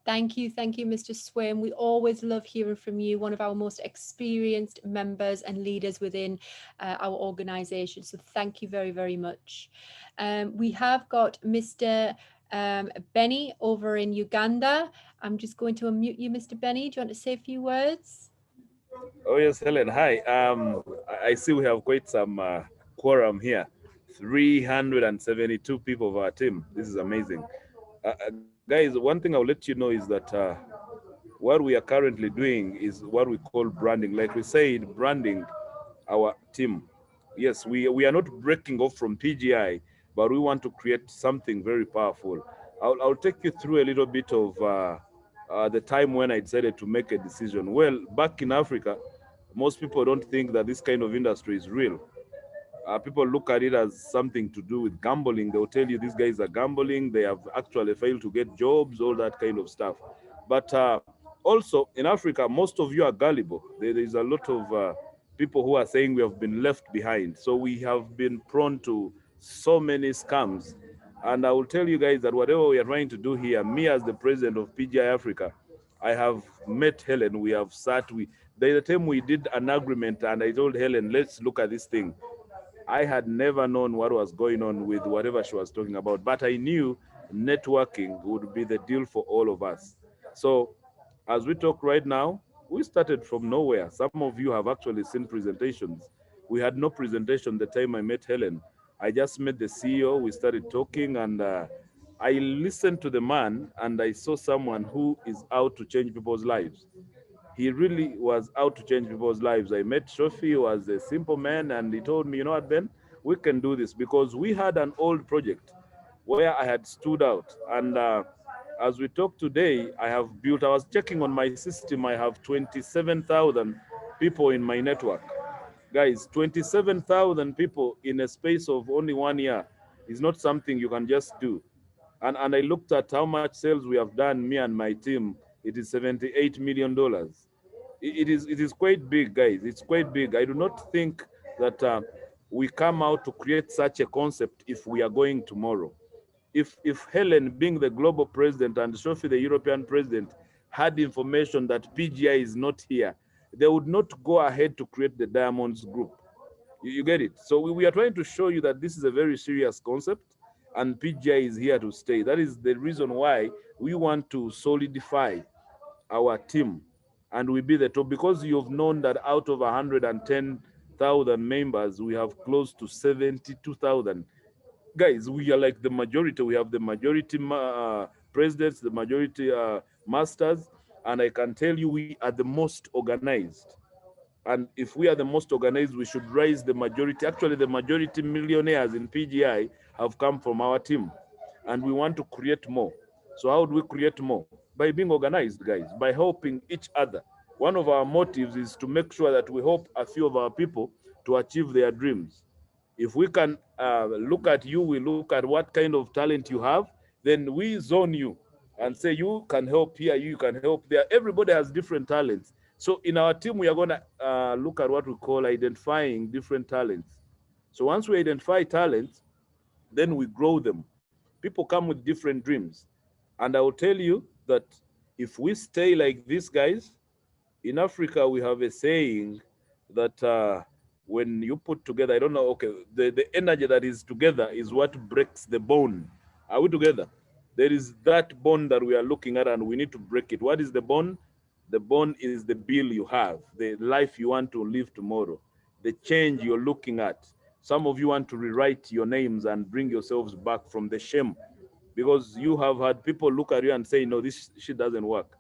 Thank you, Mr. Swim. We always love hearing from you, one of our most experienced members and leaders within our organisation. So thank you very, very much. We have got Mr. Benny over in Uganda. I'm just going to unmute you, Mr. Benny. Do you want to say a few words? Oh yes, Helen. Hi. I see we have quite some quorum here. 372 people of our team. This is amazing. Guys, one thing I'll let you know is that what we are currently doing is what we call branding. Like we said, branding our team. Yes, we are not breaking off from PGI, but we want to create something very powerful. I'll take you through a little bit of the time when I decided to make a decision. Well, back in Africa, most people don't think that this kind of industry is real. People look at it as something to do with gambling. They'll tell you these guys are gambling. They have actually failed to get jobs, all that kind of stuff. But also in Africa, most of you are gullible. There is a lot of people who are saying we have been left behind. So we have been prone to so many scams. And I will tell you guys that whatever we are trying to do here, me as the president of PGI Africa, I have met Helen. We have sat. The time we did an agreement, and I told Helen, let's look at this thing. I had never known what was going on with whatever she was talking about, but I knew networking would be the deal for all of us. So as we talk right now, We started from nowhere. Some of you have actually seen presentations. We had no presentation the time I met Helen. I just met the CEO. We started talking, and I listened to the man, and I saw someone who is out to change people's lives. He really was out to change people's lives. I met Shafi, who was a simple man, and he told me, you know what, Ben, we can do this because we had an old project where I had stood out. And as we talk today, I have built, I was checking on my system, I have 27,000 people in my network. Guys, 27,000 people in a space of only 1 year is not something you can just do. And I looked at how much sales we have done, me and my team. It is $78 million. It is quite big, guys. It's quite big. I do not think that we come out to create such a concept if we are going tomorrow. If Helen, being the global president, and Sophie, the European president, had information that PGI is not here, they would not go ahead to create the Diamonds Group. You get it? So we are trying to show you that this is a very serious concept, and PGI is here to stay. That is the reason why we want to solidify our team, and we be the top, because you've known that out of 110,000 members, we have close to 72,000. Guys, we are like the majority. We have the majority presidents, the majority masters, and I can tell you we are the most organized. And if we are the most organized, we should raise the majority. Actually, the majority millionaires in PGI have come from our team, and we want to create more. So how do we create more? By being organized, guys, by helping each other. One of our motives is to make sure that we help a few of our people to achieve their dreams. If we can look at you, we look at what kind of talent you have, then we zone you and say you can help here, you can help there. Everybody has different talents. So in our team, we are going to look at what we call identifying different talents. So once we identify talents, then we grow them. People come with different dreams. And I will tell you that if we stay like these guys, in Africa, we have a saying that when you put together, I don't know, okay, the energy that is together is what breaks the bone. Are we together? There is that bone that we are looking at, and we need to break it. What is the bone? The bone is the bill you have, the life you want to live tomorrow, the change you're looking at. Some of you want to rewrite your names and bring yourselves back from the shame, because you have had people look at you and say, no, this shit doesn't work.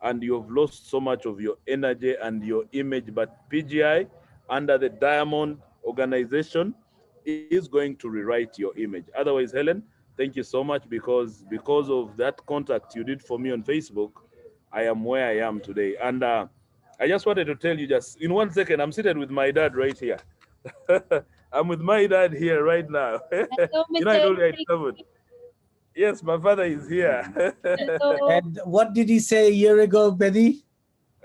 And you have lost so much of your energy and your image. But PGI, under the Diamond organization, is going to rewrite your image. Otherwise, Helen, thank you so much, because of that contact you did for me on Facebook, I am where I am today. And I just wanted to tell you, just in 1 second, I'm seated with my dad right here. I'm with my dad here right now. Hello, You know, I told you I Mr. traveled. Yes, my father is here. Hello. And what did he say a year ago, Benny?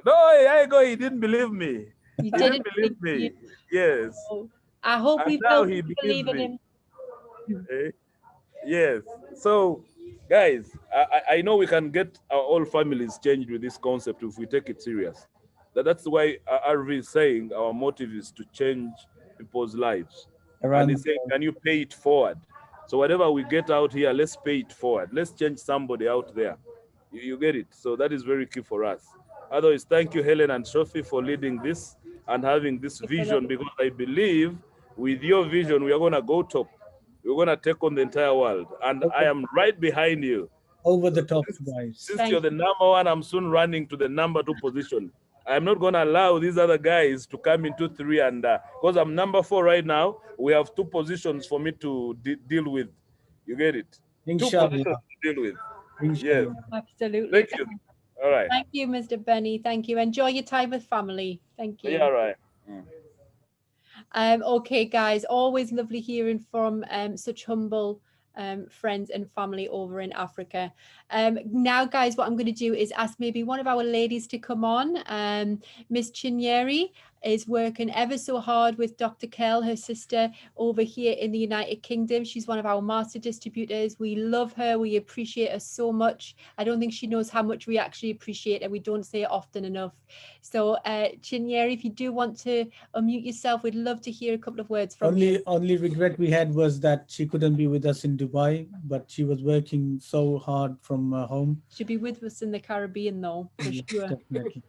No, I go. He didn't believe me. You He didn't didn't believe believe me. Yes. you. I hope And we now built he him to believes believe in me. him. Eh? Yes. So, guys, I know we can get our whole families changed with this concept if we take it serious. That's why RV is saying our motive is to change people's lives. And Around he's the saying, world. can you pay it forward? So whatever we get out here, let's pay it forward. Let's change somebody out there. You get it? So that is very key for us. Otherwise, thank you, Helen and Sophie, for leading this and having this vision, because I believe with your vision, we are going to go top. We're going to take on the entire world. And I am right behind you. Over the top, guys. Since you're the number one, I'm soon running to the number 2 position. I'm not going to allow these other guys to come into 3, and because I'm number 4 right now, we have 2 positions for me to deal with. You get it? 2 Inshallah. positions to deal with. Yes. Inshallah. Absolutely. Thank you. All right. Thank you, Mr. Benny. Thank you. Enjoy your time with family. Thank you. Yeah, all right. Okay, guys, always lovely hearing from such humble friends and family over in Africa. Now, guys, what I'm going to do is ask maybe one of our ladies to come on. Miss Chinyeri is working ever so hard with Dr. Kell, her sister, over here in the United Kingdom. She's one of our master distributors. We love her. We appreciate her so much. I don't think she knows how much we actually appreciate her. We don't say it often enough. So, Chinyeri, if you do want to unmute yourself, we'd love to hear a couple of words from you. Only regret we had was that she couldn't be with us in Dubai, but she was working so hard from home. She'll be with us in the Caribbean, though, for Yes, sure. definitely.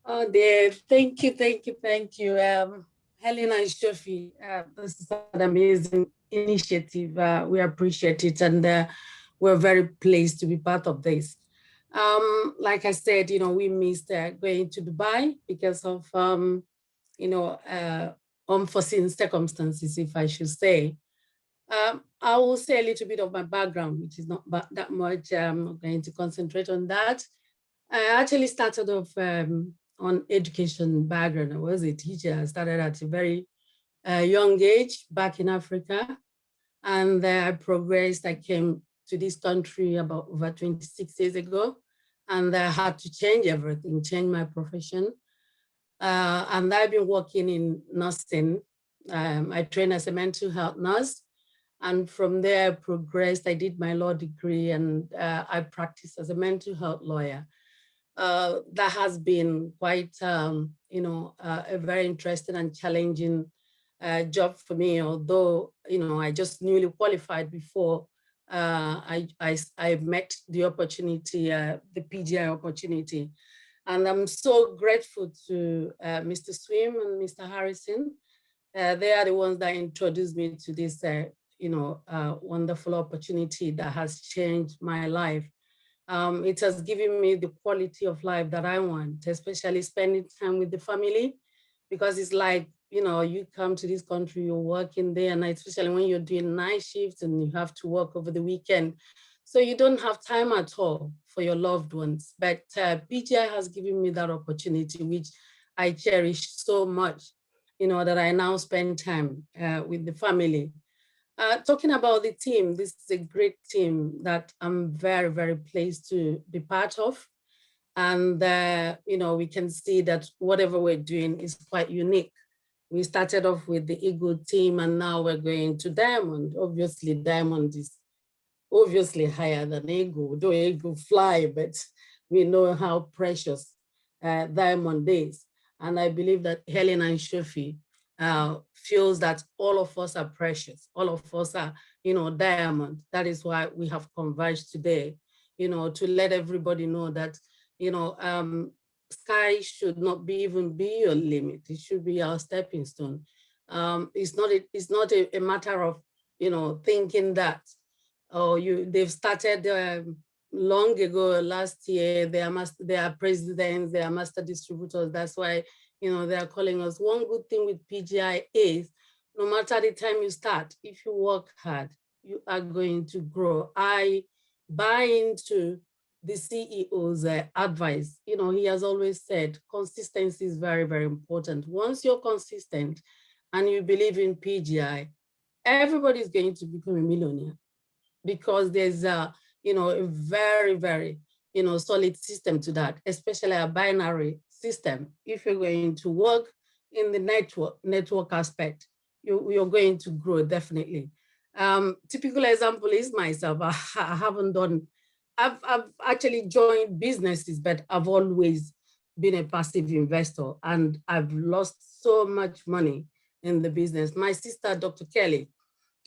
Oh dear, thank you, thank you, thank you. Helen and Shafi, this is an amazing initiative. We appreciate it, and we're very pleased to be part of this. Like I said, we missed going to Dubai because of, unforeseen circumstances, if I should say. I will say a little bit of my background, which is not that much. I'm not going to concentrate on that. I actually started off on education background. I was a teacher. I started at a very young age back in Africa. And I progressed. I came to this country about over 26 years ago. And I had to change everything, change my profession. And I've been working in nursing. I trained as a mental health nurse. And from there, I progressed. I did my law degree and I practiced as a mental health lawyer. That has been quite, a very interesting and challenging job for me. Although, I just newly qualified before I met the opportunity, the PGI opportunity. And I'm so grateful to Mr. Swim and Mr. Harrison. They are the ones that introduced me to this, wonderful opportunity that has changed my life. It has given me the quality of life that I want, especially spending time with the family, because it's like, you come to this country, you're working day and night, especially when you're doing night shifts and you have to work over the weekend. So you don't have time at all for your loved ones. But PGI has given me that opportunity, which I cherish so much, that I now spend time with the family. Talking about the team, this is a great team that I'm very, very pleased to be part of. And, we can see that whatever we're doing is quite unique. We started off with the Eagle team and now we're going to Diamond. Obviously, Diamond is obviously higher than Eagle, though Eagle fly, but we know how precious Diamond is. And I believe that Helen and Shafi feels that all of us are precious. All of us are, diamond. That is why we have converged today, to let everybody know that, sky should not even be your limit. It should be our stepping stone. It's not a matter of, thinking that, they've started long ago, last year, they are presidents, they are master distributors. That's why, they are calling us. One good thing with PGI is, no matter the time you start, if you work hard, you are going to grow. I buy into the CEO's advice. He has always said, consistency is very, very important. Once you're consistent and you believe in PGI, everybody's going to become a millionaire because there's a very, very, solid system to that, especially a binary system. If you're going to work in the network aspect, you're going to grow definitely. Typical example is myself. I've actually joined businesses, but I've always been a passive investor and I've lost so much money in the business. My sister, Dr. Kelly,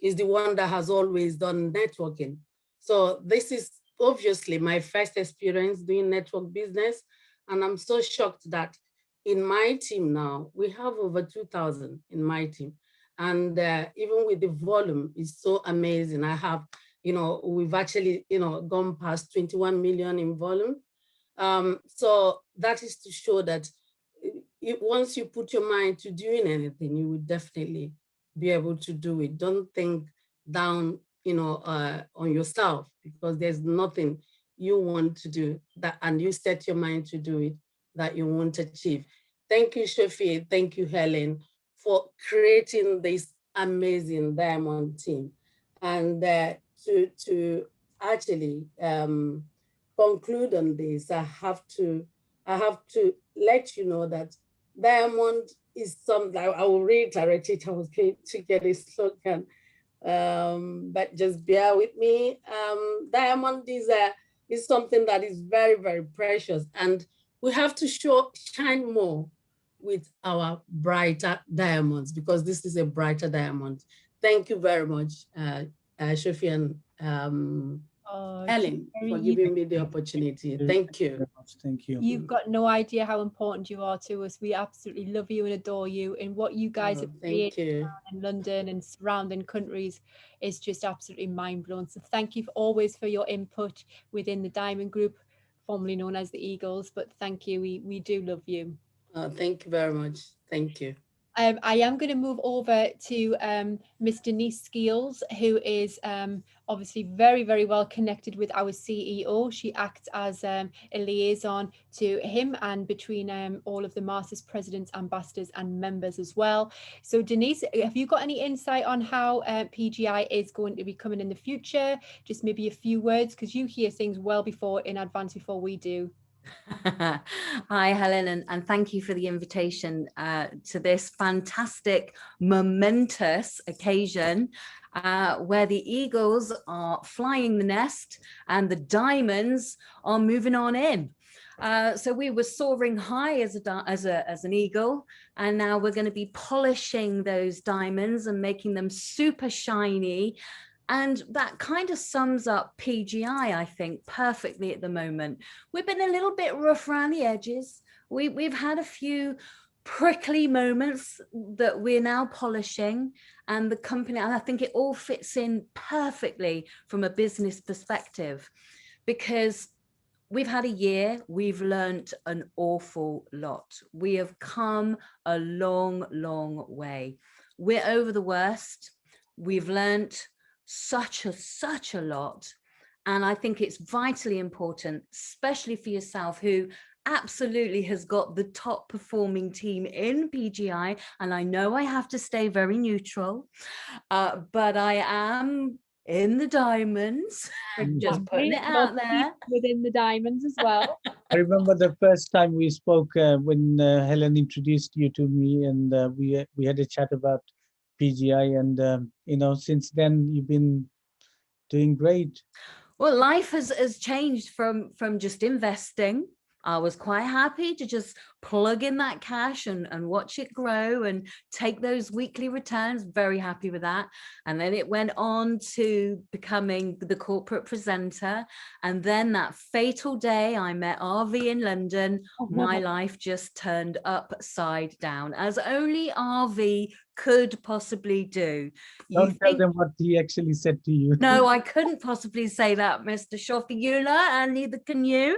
is the one that has always done networking. So this is obviously my first experience doing network business. And I'm so shocked that in my team now, we have over 2,000 in my team. And even with the volume, it's so amazing. I have, we've actually, gone past 21 million in volume. So that is to show that once you put your mind to doing anything, you will definitely be able to do it. Don't think down, on yourself, because there's nothing you want to do that, and you set your mind to do it, that you won't achieve. Thank you, Shafi. Thank you, Helen, for creating this amazing Diamond team. And to actually conclude on this, I have to let you know that Diamond is something, I will reiterate it, I was going to get a slogan, but just bear with me. Diamond is something that is very, very precious, and we have to shine more with our brighter diamonds, because this is a brighter diamond. Thank you very much, Shafi and Oh, Helen, Jerry, for giving me the opportunity. Thank you. Thank you. you've got no idea how important you are to us. We absolutely love you and adore you. And what you guys Oh, have thank created you. in London and surrounding countries is just absolutely mind-blowing. So thank you always for your input within the Diamond Group, formerly known as the Eagles. But thank you. We do love you. Thank you very much. Thank you. I am going to move over to Ms Denise Skeels, who is obviously very, very well connected with our CEO. She acts as a liaison to him and between all of the Masters presidents, ambassadors and members as well. So Denise, have you got any insight on how PGI is going to be coming in the future? Just maybe a few words, because you hear things well before in advance before we do. Hi, Helen, and thank you for the invitation to this fantastic, momentous occasion where the Eagles are flying the nest and the Diamonds are moving on in. So we were soaring high as an eagle, and now we're going to be polishing those diamonds and making them super shiny. And that kind of sums up PGI, I think, perfectly at the moment. We've been a little bit rough around the edges. We've had a few prickly moments that we're now polishing, and the company, and I think it all fits in perfectly from a business perspective, because we've had a year, we've learned an awful lot. We have come a long, long way. We're over the worst. We've learned such a lot, and I think it's vitally important, especially for yourself, who absolutely has got the top performing team in PGI, and I know I have to stay very neutral, but I am in the Diamonds. Just putting it out there. Within the Diamonds as well. I remember the first time we spoke when Helen introduced you to me, and we had a chat about PGI, and you know, since then you've been doing great. Well, life has changed from just investing. I was quite happy to just plug in that cash and watch it grow and take those weekly returns. Very happy with that. And then it went on to becoming the corporate presenter. And then that fatal day I met RV in London, my life just turned upside down, as only RV could possibly do. Don't tell them what he actually said to you. No, I couldn't possibly say that, Mr. Shafi, and neither can you.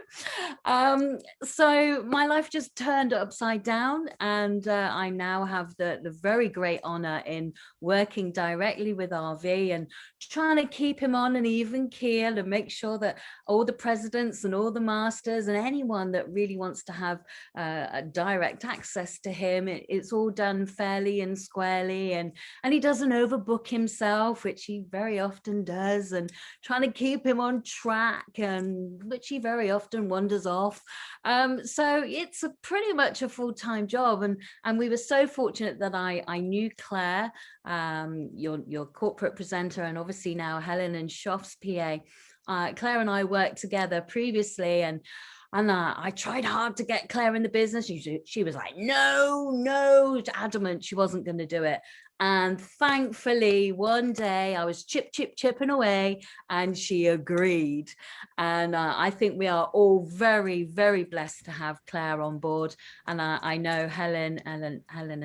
So my life just turned upside down, and I now have the very great honor in working directly with RV and trying to keep him on an even keel and make sure that all the presidents and all the masters and anyone that really wants to have a direct access to him, it's all done fairly and squarely, and he doesn't overbook himself, which he very often does, and trying to keep him on track, and which he very often wanders off. So it's pretty much a full-time job, and we were so fortunate that I knew Claire, your corporate presenter, and obviously now Helen and Shoff's PA. Claire and I worked together previously, and I tried hard to get Claire in the business. She was like, no, adamant she wasn't going to do it. And thankfully, one day I was chipping away, and she agreed. And I think we are all very, very blessed to have Claire on board. And I know Helen and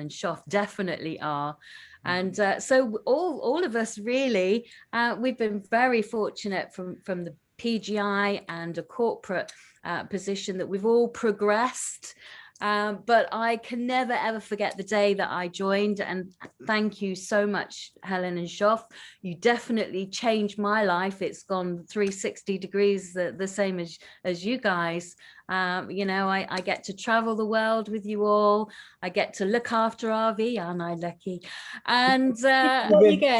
Shoff definitely are. And so all of us really, we've been very fortunate from the PGI and a corporate position that we've all progressed. But I can never, ever forget the day that I joined. And thank you so much, Helen and Shoff. You definitely changed my life. It's gone 360 degrees, the same as you guys. You know, I get to travel the world with you all. I get to look after RV, aren't I lucky? And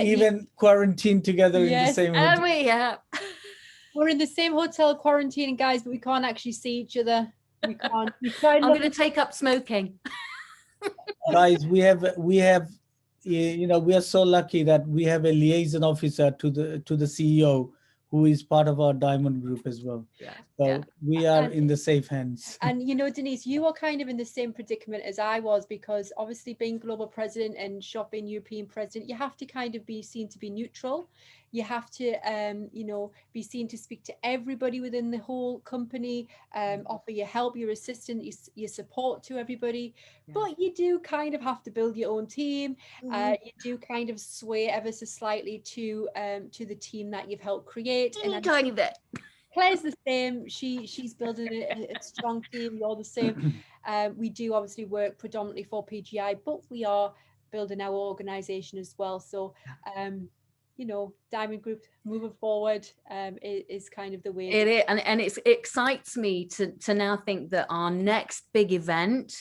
even quarantined together in the same hotel. We're in the same hotel quarantining, guys, but we can't actually see each other. We can't. I'm going to take up smoking. Guys, we have, you know, we are so lucky that we have a liaison officer to the CEO who is part of our diamond group as well. Yeah. So we are in the safe hands. And you know, Denise, you are kind of in the same predicament as I was, because obviously being global president and Shop being European president, you have to kind of be seen to be neutral. You have to, you know, be seen to speak to everybody within the whole company, offer your help, your assistance, your support to everybody. Yeah. But you do kind of have to build your own team. You do kind of sway ever so slightly to the team that you've helped create. And tiny bit. Claire's the same. She's building a strong team. You're the same. We do obviously work predominantly for PGI, but we are building our organization as well. So, you know, Diamond Group moving forward is kind of the way. It is, and it excites me to now think that our next big event,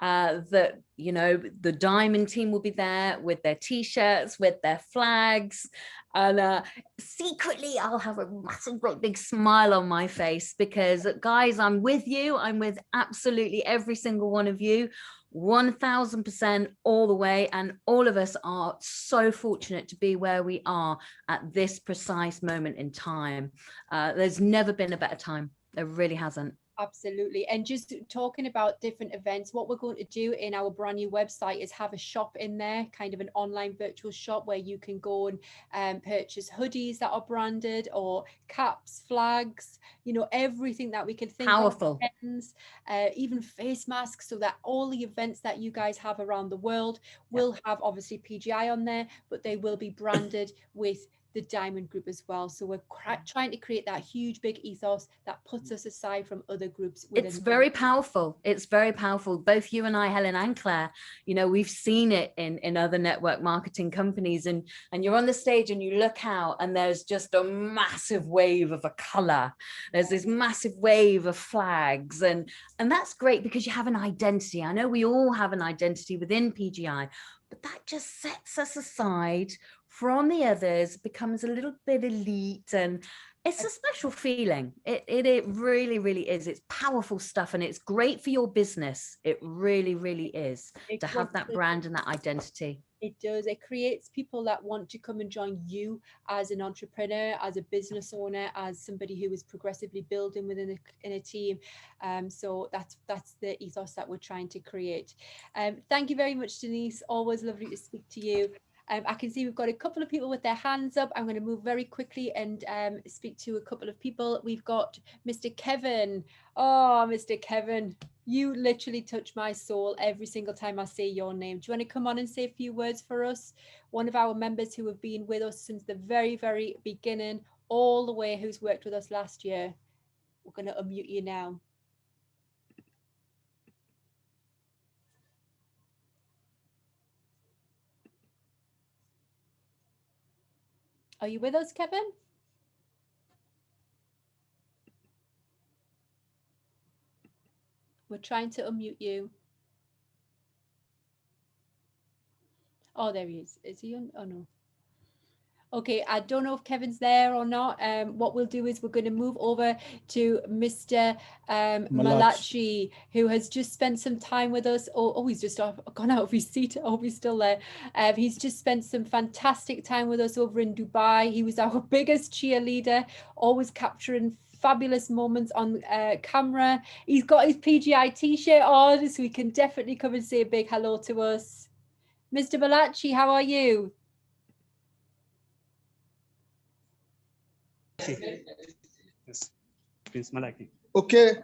that, you know, the Diamond team will be there with their T-shirts, with their flags, and secretly I'll have a massive great big smile on my face, because guys, I'm with you. I'm with absolutely every single one of you, 1000% all the way, and all of us are so fortunate to be where we are at this precise moment in time. There's never been a better time. There really hasn't. Absolutely. And just talking about different events, what we're going to do in our brand new website is have a shop in there, kind of an online virtual shop where you can go and purchase hoodies that are branded, or caps, flags, you know, everything that we can think Powerful. of, pens, even face masks, so that all the events that you guys have around the world will have obviously PGI on there, but they will be branded with the Diamond Group as well. So we're trying to create that huge big ethos that puts us aside from other groups. It's very powerful. It's very powerful. Both you and I, Helen and Claire, you know, we've seen it in other network marketing companies, and you're on the stage and you look out and there's just a massive wave of a color. There's this massive wave of flags, and that's great because you have an identity. I know we all have an identity within PGI, but that just sets us aside from the others, becomes a little bit elite, and it's a special feeling. It really, really is. It's powerful stuff, and it's great for your business. It really, really is, to have that brand and that identity. It does. It creates people that want to come and join you as an entrepreneur, as a business owner, as somebody who is progressively building within a team. So that's the ethos that we're trying to create. Thank you very much, Denise. Always lovely to speak to you. I can see we've got a couple of people with their hands up. I'm going to move very quickly and speak to a couple of people. We've got Mr. Kevin. Oh, Mr. Kevin, you literally touch my soul every single time I say your name. Do you want to come on and say a few words for us? One of our members who have been with us since the very, very beginning, all the way, who's worked with us last year. We're going to unmute you now. Are you with us, Kevin? We're trying to unmute you. Oh, there he is. Is he on? Oh, no. Okay, I don't know if Kevin's there or not. What we'll do is we're going to move over to Mr. Malachi, who has just spent some time with us. Oh, he's just gone out of his seat. I hope he's still there. He's just spent some fantastic time with us over in Dubai. He was our biggest cheerleader, always capturing fabulous moments on camera. He's got his PGI t-shirt on, so we can definitely come and say a big hello to us. Mr. Malachi, how are you? Yes, Prince Malaki. Okay,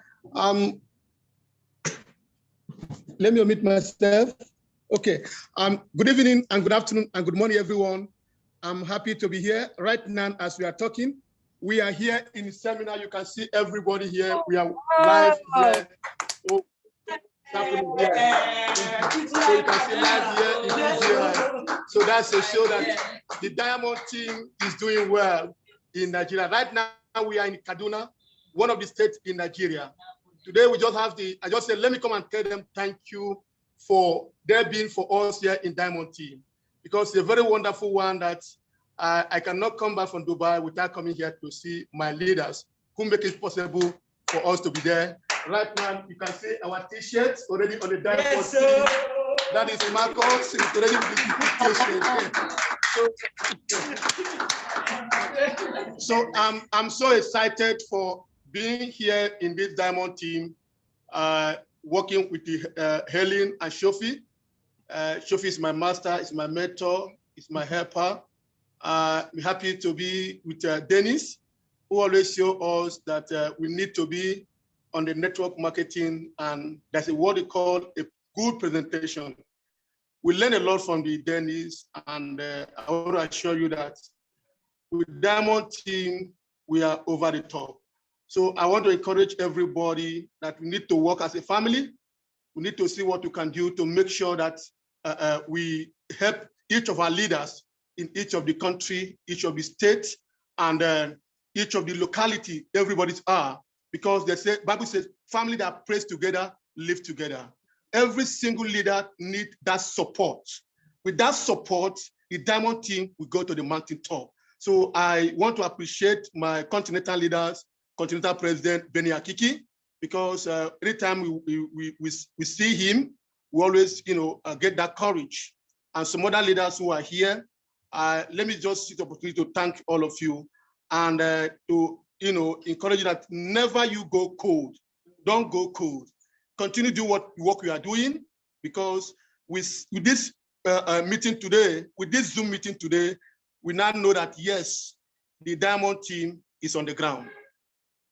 let me omit myself. Okay, good evening and good afternoon and good morning, everyone. I'm happy to be here right now as we are talking. We are here in the seminar. You can see everybody here. We are live here. Oh, happening here. So you can see live here in PGI. So that's a show that the Diamond team is doing well in Nigeria. Right now, we are in Kaduna, one of the states in Nigeria. Today, we just have I just said, let me come and tell them thank you for their being for us here in Diamond team, because it's a very wonderful one that I cannot come back from Dubai without coming here to see my leaders who make it possible for us to be there. Right now, you can see our t-shirts already on the Diamond team. That is Marcos, it's already with the t-shirt. So, So I'm so excited for being here in this diamond team, working with the, Helen and Shafi. Shafi is my master, is my mentor, is my helper. I'm happy to be with Dennis, who always show us that we need to be on the network marketing, and that's what they call a good presentation. We learn a lot from the Dennis, and I want to assure you that with Diamond team, we are over the top. So I want to encourage everybody that we need to work as a family. We need to see what we can do to make sure that we help each of our leaders in each of the country, each of the states, and each of the locality, everybody's are, because they say, Bible says, family that prays together, live together. Every single leader needs that support. With that support, the Diamond team will go to the mountaintop. So I want to appreciate my continental leaders, Continental President Benny Akiki, because every time we see him, we always, get that courage. And some other leaders who are here, let me just take the opportunity to thank all of you and to, encourage you that never you go cold. Don't go cold. Continue to do what work you are doing, because with this meeting today, with this Zoom meeting today, we now know that, yes, the Diamond team is on the ground.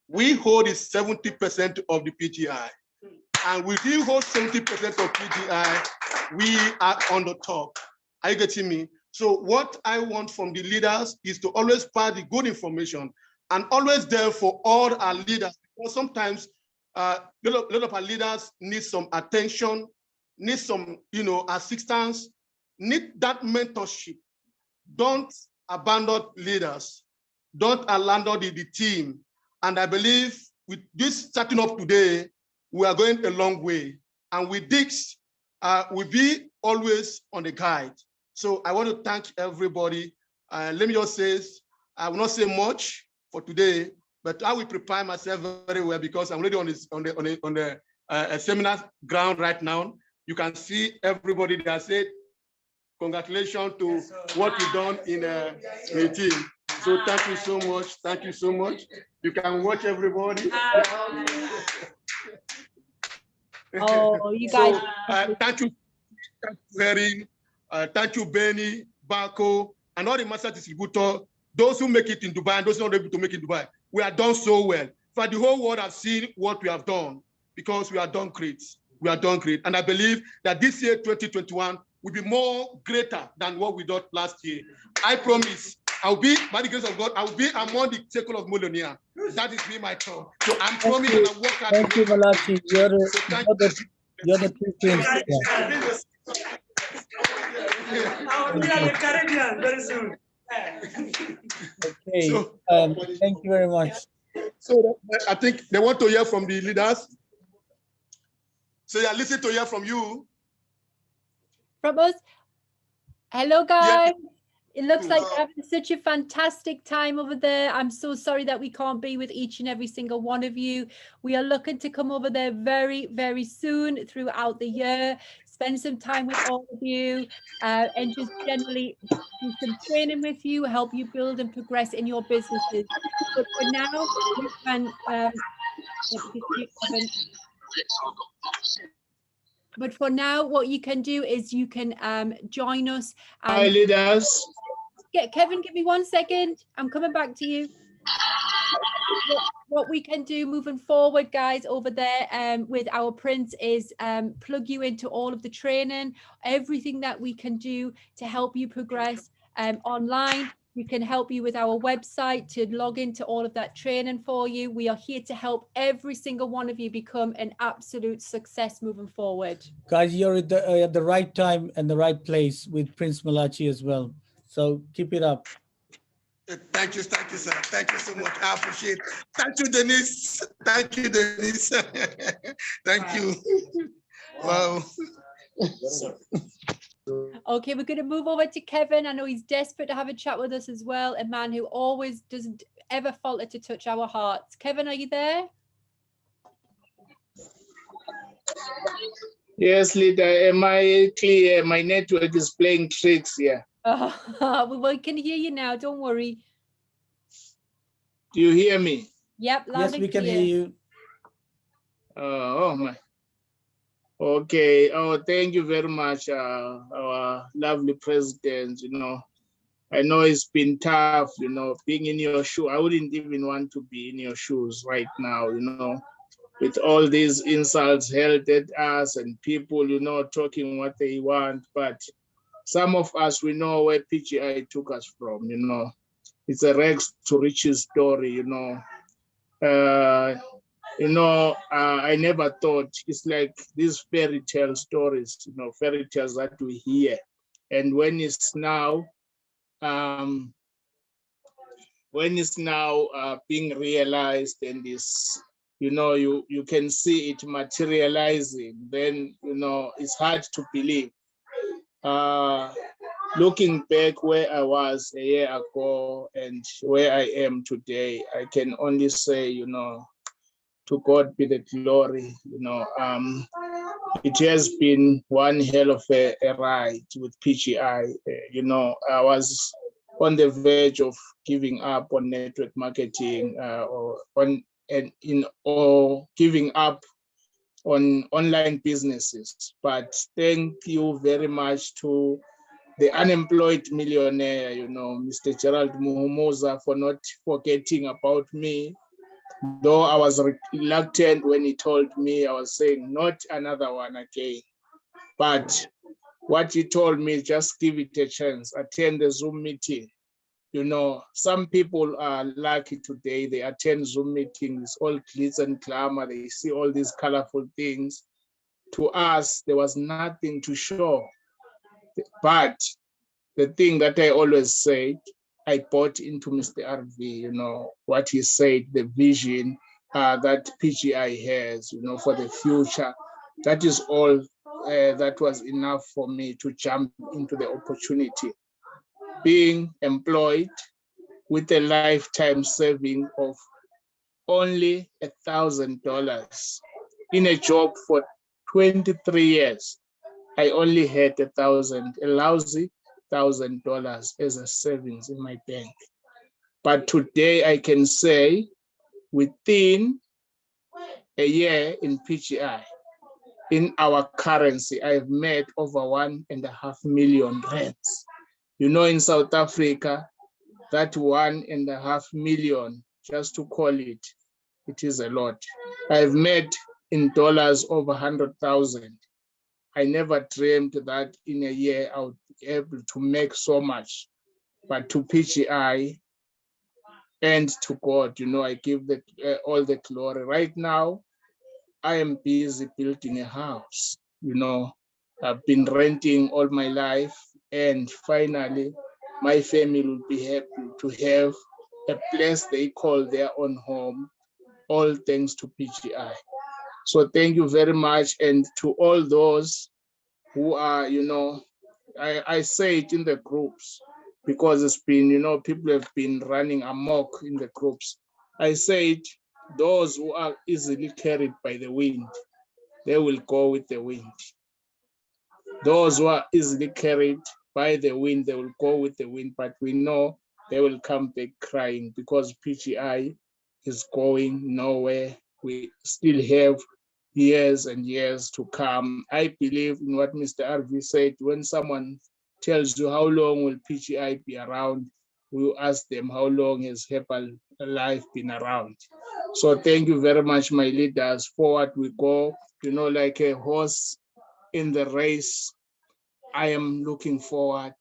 We hold 70% of the PGI. And with you hold 70% of PGI, we are on the top. Are you getting me? So what I want from the leaders is to always pass the good information and always there for all our leaders. Because sometimes a lot of our leaders need some attention, need some, assistance, need that mentorship. Don't abandon leaders. Don't abandon the team. And I believe with this starting up today, we are going a long way. And with this, we'll be always on the guide. So I want to thank everybody. Let me just say, I will not say much for today, but I will prepare myself very well because I'm already on the seminar ground right now. You can see everybody that said, congratulations to what you've done in the team. So thank you so much. Thank you so much. You can watch everybody. Oh, you guys. So, thank you, Erin. Thank you, Benny, Barco, and all the master distributors, those who make it in Dubai and those not able to make it in Dubai. We are done so well. For the whole world has seen what we have done because we are done great. We are done great. And I believe that this year, 2021, will be more greater than what we did last year. I promise. I'll be, by the grace of God, I will be among the circle of millionaires. That is me, my term. So I'm promising and I work hard. Thank you, Malachi. You're the true prince. I'll be in the Caribbean very soon. Okay. So, thank you very much. So I think they want to hear from the leaders. So yeah, listen to hear from you. From us. Hello, guys. Yeah. It looks like we're having such a fantastic time over there. I'm so sorry that we can't be with each and every single one of you. We are looking to come over there very, very soon throughout the year, spend some time with all of you, and just generally do some training with you, help you build and progress in your businesses. But for now, you can, but for now, what you can do is you can join us. Hi, leaders. Kevin, give me 1 second. I'm coming back to you. What we can do moving forward, guys, over there with our prints is plug you into all of the training, everything that we can do to help you progress online. We can help you with our website to log into all of that training for you. We are here to help every single one of you become an absolute success moving forward. Guys, you're at the right time and the right place with Prince Malachi as well. So keep it up. Thank you, sir. Thank you so much. I appreciate it. Thank you, Denise. Thank you, Denise. Thank you. Wow. Okay, we're going to move over to Kevin. I know he's desperate to have a chat with us as well. A man who always doesn't ever falter to touch our hearts. Kevin, are you there? Yes, leader. Am I clear? My network is playing tricks here. Well, we can hear you now. Don't worry. Do you hear me? Yep, loud Yes, and we can clear. hear you. Oh my. Okay. Oh, thank you very much, our lovely president. You know, I know it's been tough, you know, being in your shoe. I wouldn't even want to be in your shoes right now, you know, with all these insults held at us and people, you know, talking what they want. But some of us, we know where PGI took us from, you know. It's a rags to riches story, you know. I never thought it's like these fairy tale stories, you know, fairy tales that we hear. And um, when it's now being realized and is, you know, you can see it materializing, then, you know, it's hard to believe. Looking back where I was a year ago and where I am today, I can only say, you know, to God be the glory. You know, it has been one hell of a ride with PGI. You know, I was on the verge of giving up on network marketing or giving up on online businesses. But thank you very much to the unemployed millionaire, you know, Mr. Gerald Muhumuza, for not forgetting about me. Though I was reluctant when he told me, I was saying, not another one again. But what he told me, just give it a chance, attend the Zoom meeting. You know, some people are lucky today, they attend Zoom meetings, all glitz and glamour, they see all these colorful things. To us, there was nothing to show. But the thing that I always said, I bought into Mr. RV, you know, what he said, the vision that PGI has, you know, for the future. That is all that was enough for me to jump into the opportunity. Being employed with a lifetime saving of only $1,000 in a job for 23 years. I only had a lousy $1,000 as a savings in my bank. But today I can say within a year in PGI, in our currency, I've made over 1.5 million rands. You know, in South Africa, that 1.5 million, just to call it, it is a lot. I've made in dollars over 100,000. I never dreamed that in a year I would be able to make so much. But to PGI and to God, you know, I give all the glory. Right now, I am busy building a house. You know, I've been renting all my life, and finally, my family will be happy to have a place they call their own home, all thanks to PGI. So thank you very much. And to all those who are, you know, I say it in the groups because it's been, you know, people have been running amok in the groups. I say it, those who are easily carried by the wind, they will go with the wind. Those who are easily carried by the wind, they will go with the wind, but we know they will come back crying because PGI is going nowhere. We still have years and years to come. I believe in what Mr. RV said. When someone tells you how long will PGI be around, we ask them how long has Herbal Life been around. So thank you very much, my leaders. Forward we go, you know, like a horse in the race. I am looking forward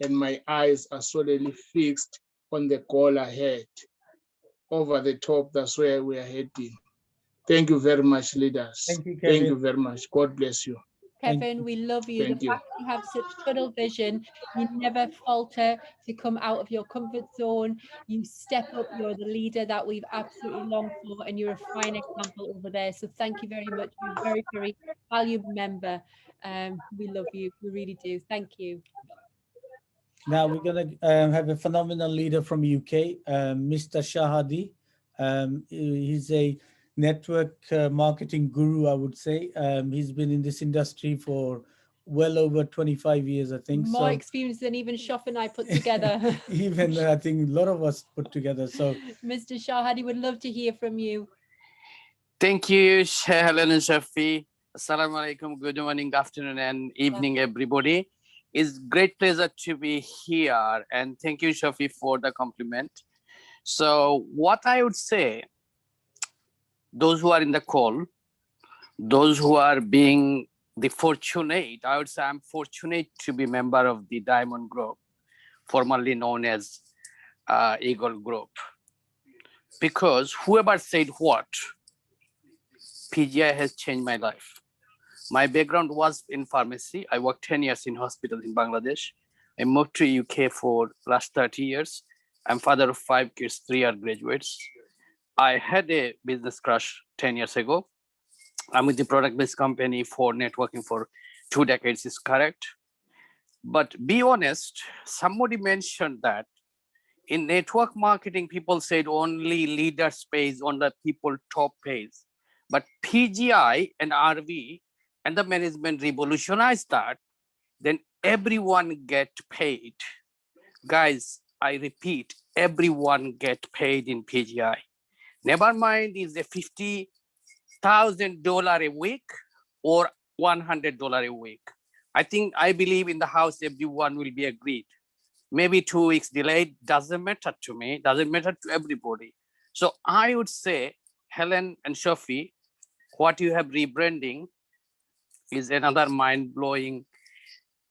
and my eyes are solely fixed on the goal ahead. Over the top, that's where we are heading. Thank you very much, leaders. Thank you, Kevin. Thank you very much. God bless you. Kevin, we love you. Thank The you. fact you have such tunnel vision, you never falter to come out of your comfort zone. You step up, you're the leader that we've absolutely longed for, and you're a fine example over there. So thank you very much. You're a very, very valuable member. We love you. We really do. Thank you. Now we're going to have a phenomenal leader from UK, Mr. Shahadi. He's a network marketing guru, I would say. He's been in this industry for well over 25 years, I think. More experience than even Shafi and I put together. Even I think a lot of us put together. So Mr. Shahadi would love to hear from you. Thank you, Ms Helen Shafi. Assalamu alaikum. Good morning, afternoon, and evening, everybody. It's great pleasure to be here, and thank you, Shafi, for the compliment. So, what I would say, those who are in the call, those who are being the fortunate, I would say I'm fortunate to be member of the Diamond Group, formerly known as Eagle Group, because whoever said what, PGI has changed my life. My background was in pharmacy. I worked 10 years in hospital in Bangladesh. I moved to UK for last 30 years. I'm father of 5 kids, 3 are graduates. I had a business crash 10 years ago. I'm with the product-based company for networking for 2 decades is correct. But be honest, somebody mentioned that in network marketing, people said only leaders pays, on the people top pays. But PGI and RV and the management revolutionized that, then everyone get paid. Guys, I repeat, everyone get paid in PGI. Never mind is a $50,000 a week or $100 a week. I believe in the house, everyone will be agreed. Maybe 2 weeks delayed, doesn't matter to me, doesn't matter to everybody. So I would say, Helen and Shafi, what you have rebranding is another mind-blowing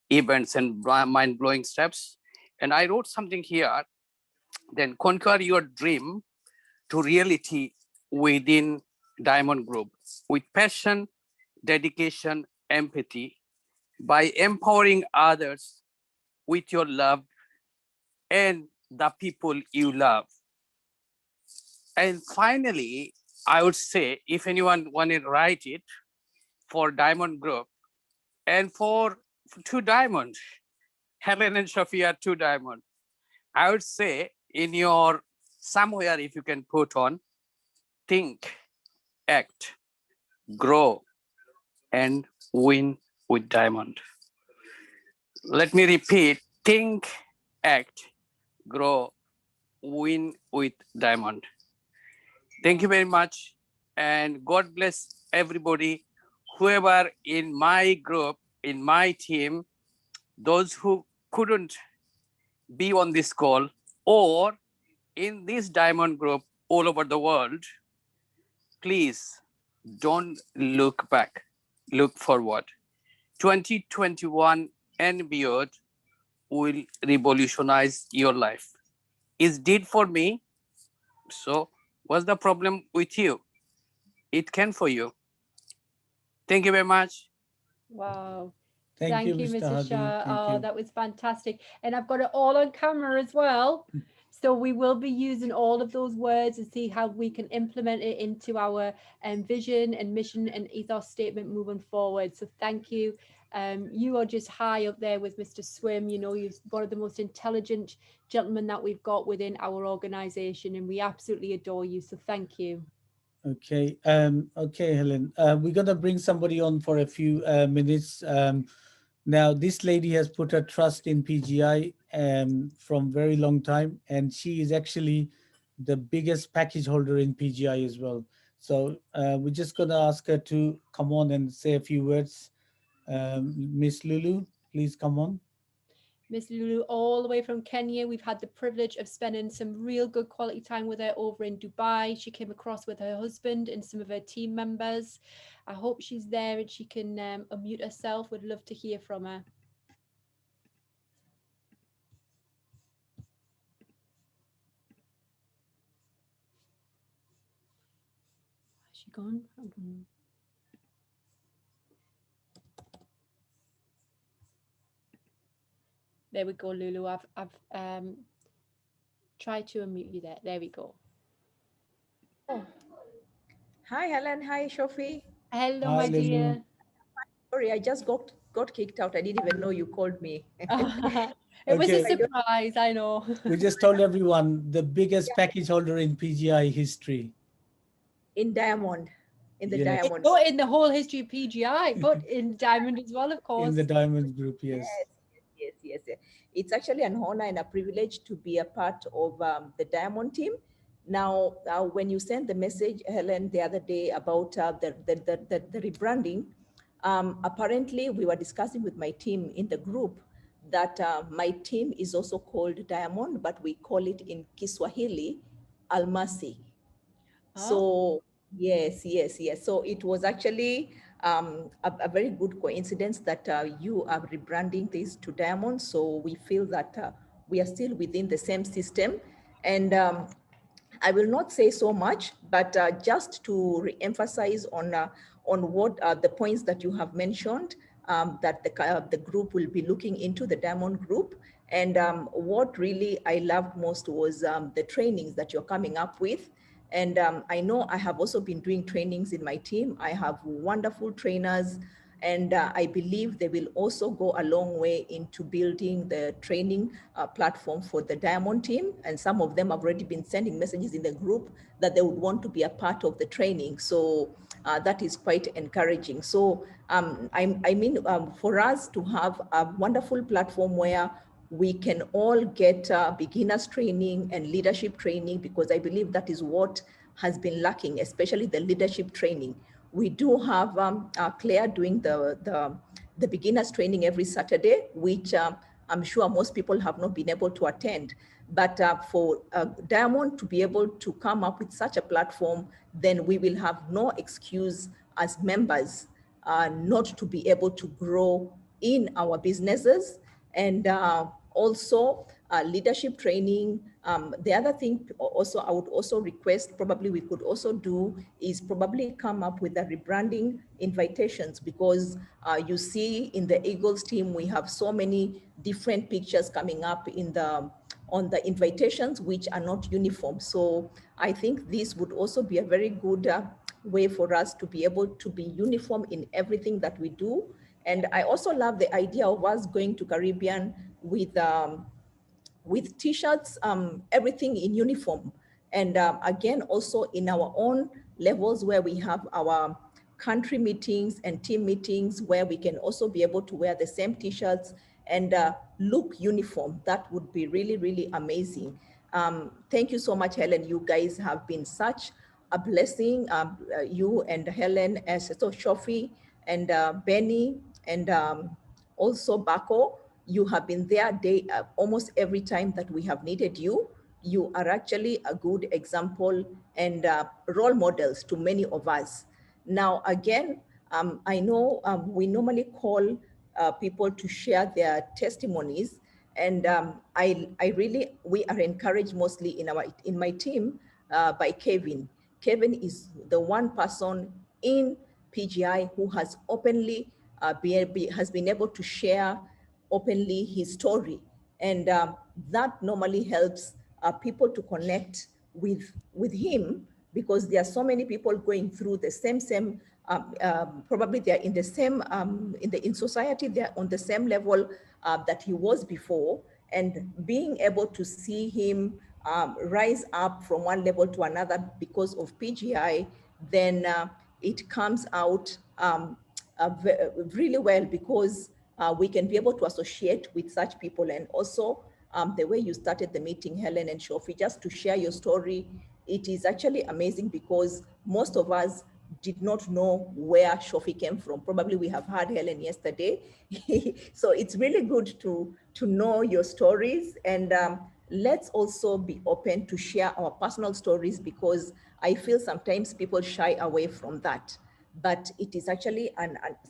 events and mind-blowing steps. And I wrote something here, then conquer your dream to reality within Diamond Group with passion, dedication, empathy, by empowering others with your love and the people you love. And finally, I would say, if anyone want to write it for Diamond Group and for 2 diamonds, Helen and Shafi are 2 diamonds. I would say in your somewhere, if you can put on think, act, grow, and win with diamond. Let me repeat, think, act, grow, win with diamond. Thank you very much. And God bless everybody, whoever in my group, in my team, those who couldn't be on this call or in this Diamond Group all over the world, please don't look back, look forward. 2021 and beyond will revolutionize your life. It did for me. So what's the problem with you? It can for you. Thank you very much. Wow. thank you, Mr. Mr. Hadi. Shah. Thank Oh, you. that was fantastic. And I've got it all on camera as well. So we will be using all of those words and see how we can implement it into our vision and mission and ethos statement moving forward. So thank you. You are just high up there with Mr. Swim. You know, you're one of the most intelligent gentlemen that we've got within our organization, and we absolutely adore you. So thank you. Okay. Okay, Helen. We're gonna bring somebody on for a few minutes. Now, this lady has put her trust in PGI from very long time, and she is actually the biggest package holder in PGI as well. So we're just gonna ask her to come on and say a few words. Miss Lulu, please come on. Miss Lulu, all the way from Kenya. We've had the privilege of spending some real good quality time with her over in Dubai. She came across with her husband and some of her team members. I hope she's there and she can unmute herself. Would love to hear from her. Has she gone? I don't know. There we go, Lulu. I've tried to unmute you there. There we go. Oh. Hi, Helen. Hi, Shafi. Hello, Hi, my Lulu. dear. Sorry, I just got kicked out. I didn't even know you called me. It was a surprise, I know. We just told everyone the biggest package holder in PGI history. In Diamond. in the Yes. diamond. But in the whole history of PGI, but in diamond as well, of course. In the diamond group, yes. Yes. It's actually an honor and a privilege to be a part of the diamond team. Now, when you sent the message, Helen, the other day about the rebranding, apparently we were discussing with my team in the group that my team is also called Diamond, but we call it in Kiswahili Almasi. So yes. So it was actually a very good coincidence that you are rebranding this to Diamond. So we feel that we are still within the same system. And I will not say so much, but just to re-emphasize on what the points that you have mentioned, that the group will be looking into, the Diamond Group. And what really I loved most was the trainings that you're coming up with. And I know I have also been doing trainings in my team. I have wonderful trainers, and I believe they will also go a long way into building the training platform for the Diamond team. And some of them have already been sending messages in the group that they would want to be a part of the training. So that is quite encouraging. So for us to have a wonderful platform where we can all get beginners training and leadership training, because I believe that is what has been lacking, especially the leadership training. We do have Claire doing the beginners training every Saturday, which I'm sure most people have not been able to attend. But for Diamond to be able to come up with such a platform, then we will have no excuse as members not to be able to grow in our businesses. And also leadership training. The other thing also I would also request, probably we could also do, is probably come up with the rebranding invitations, because you see in the Eagles team, we have so many different pictures coming up on the invitations, which are not uniform. So I think this would also be a very good way for us to be able to be uniform in everything that we do. And I also love the idea of us going to Caribbean with t-shirts, everything in uniform. And again, also in our own levels where we have our country meetings and team meetings, where we can also be able to wear the same t-shirts and look uniform. That would be really, really amazing. Thank you so much, Helen. You guys have been such a blessing. You and Helen, as so Shafi and Benny, and also Bako. You have been there almost every time that we have needed you. You are actually a good example and role models to many of us. Now, again, I know we normally call people to share their testimonies, and we are encouraged mostly in my team by Kevin. Kevin is the one person in PGI who has openly has been able to share openly his story, and that normally helps people to connect with him, because there are so many people going through the same probably they're in the same in society, they're on the same level that he was before, and being able to see him rise up from one level to another because of PGI, then it comes out really well, because we can be able to associate with such people. And also the way you started the meeting, Helen and Shofi, just to share your story, it is actually amazing, because most of us did not know where Shofi came from. Probably we have heard Helen yesterday. So it's really good to know your stories, and let's also be open to share our personal stories, because I feel sometimes people shy away from that. But it is actually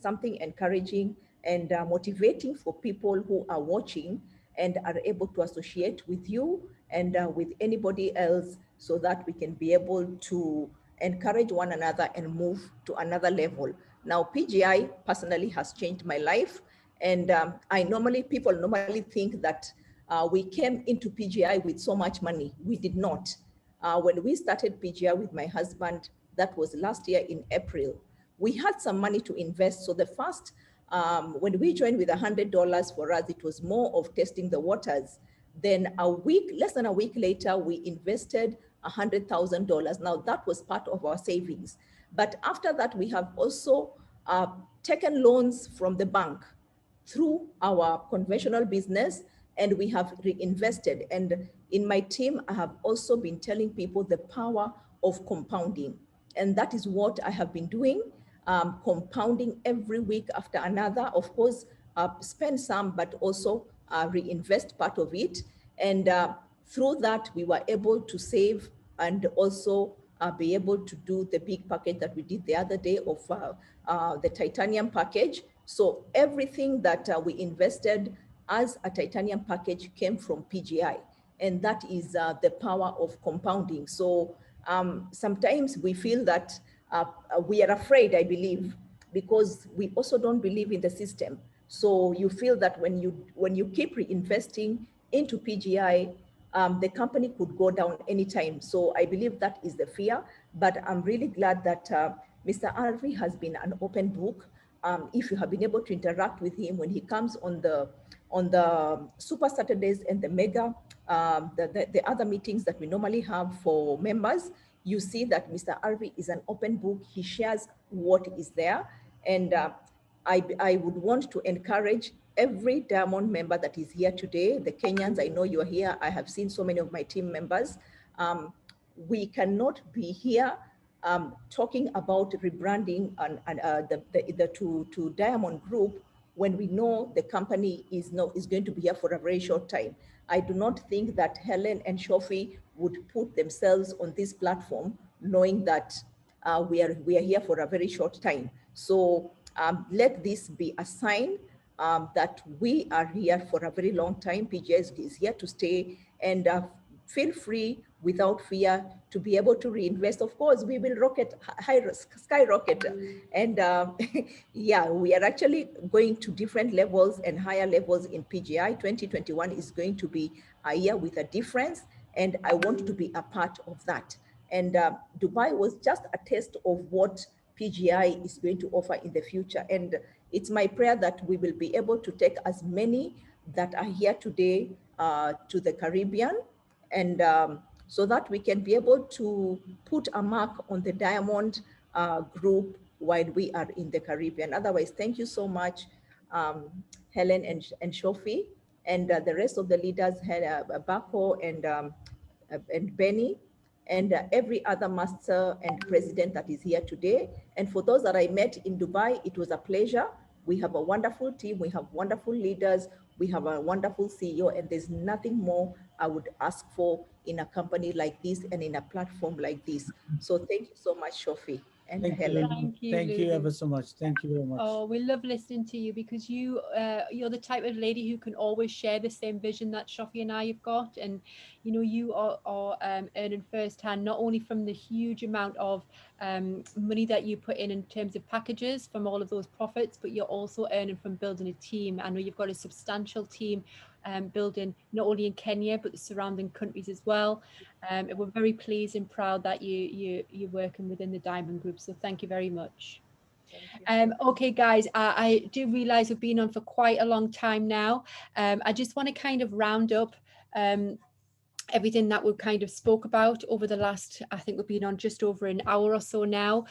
something encouraging and motivating for people who are watching and are able to associate with you and with anybody else, so that we can be able to encourage one another and move to another level. Now, PGI personally has changed my life. And people normally think that we came into PGI with so much money. We did not. When we started PGI with my husband, that was last year in April, we had some money to invest. So the first, when we joined with $100 for us, it was more of testing the waters. Then less than a week later, we invested $100,000. Now that was part of our savings. But after that, we have also taken loans from the bank through our conventional business, and we have reinvested. And in my team, I have also been telling people the power of compounding. And that is what I have been doing, compounding every week after another. Of course, spend some, but also reinvest part of it. And through that, we were able to save and also be able to do the big package that we did the other day of the titanium package. So everything that we invested as a titanium package came from PGI. And that is the power of compounding. So sometimes we feel that we are afraid, I believe, because we also don't believe in the system. So you feel that when you keep reinvesting into PGI, the company could go down anytime. So I believe that is the fear, but I'm really glad that Mr. Arvi has been an open book. If you have been able to interact with him when he comes on the Super Saturdays and the mega, the other meetings that we normally have for members, you see that Mr. Arvi is an open book. He shares what is there. And I would want to encourage every Diamond member that is here today, the Kenyans, I know you're here. I have seen so many of my team members. We cannot be here talking about rebranding to Diamond Group when we know the company is going to be here for a very short time. I do not think that Helen and Shafi would put themselves on this platform knowing that we are here for a very short time. So let this be a sign that we are here for a very long time. PGS is here to stay, and feel free without fear to be able to reinvest. Of course, we will skyrocket. And yeah, we are actually going to different levels and higher levels in PGI. 2021 is going to be a year with a difference, and I want to be a part of that. And Dubai was just a taste of what PGI is going to offer in the future. And it's my prayer that we will be able to take as many that are here today to the Caribbean, and so that we can be able to put a mark on the Diamond Group while we are in the Caribbean. Otherwise, thank you so much, Helen and Shafi, and the rest of the leaders, Bako and Benny, and every other master and president that is here today. And for those that I met in Dubai, it was a pleasure. We have a wonderful team. We have wonderful leaders. We have a wonderful CEO, and there's nothing more I would ask for in a company like this and in a platform like this. So thank you so much, Shafi and Helen. Thank you ever so much. Thank you very much. Oh, we love listening to you because you're the type of lady who can always share the same vision that Shafi and I have got, and you know you are earning firsthand not only from the huge amount of money that you put in terms of packages from all of those profits, but you're also earning from building a team. I know you've got a substantial team building not only in Kenya but the surrounding countries as well. And we're very pleased and proud that you're working within the Diamond Group. So thank you very much. Okay, guys, I do realize we've been on for quite a long time now. I just want to kind of round up everything that we kind of spoke about over the last, I think we've been on just over an hour or so now,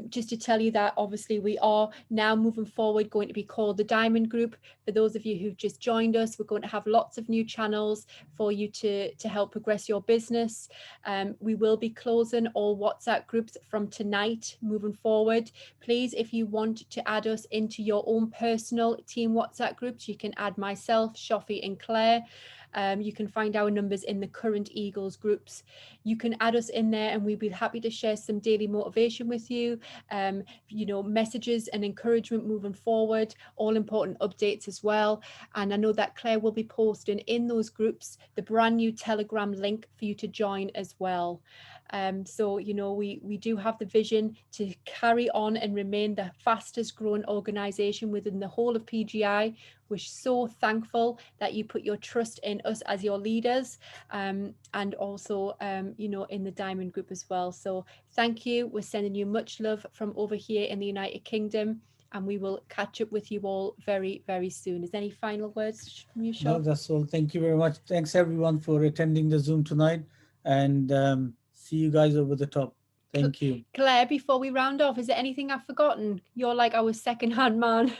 just to tell you that obviously we are now moving forward going to be called the Diamond Group. For those of you who've just joined us, we're going to have lots of new channels for you to help progress your business. We will be closing all WhatsApp groups from tonight moving forward. Please, if you want to add us into your own personal team WhatsApp groups, you can add myself, Shafi and Claire. You can find our numbers in the current Eagles groups. You can add us in there and we'd be happy to share some daily motivation with you, you know, messages and encouragement moving forward, all important updates as well. And I know that Claire will be posting in those groups the brand new Telegram link for you to join as well. So, you know, we do have the vision to carry on and remain the fastest growing organization within the whole of PGI. We're so thankful that you put your trust in us as your leaders, and also, you know, in the Diamond Group as well. So thank you. We're sending you much love from over here in the United Kingdom, and we will catch up with you all very, very soon. Is there any final words from you, Shafi? No, that's all. Thank you very much. Thanks everyone for attending the Zoom tonight, and see you guys over the top. Thank you. Claire, before we round off, is there anything I've forgotten? You're like our second-hand man.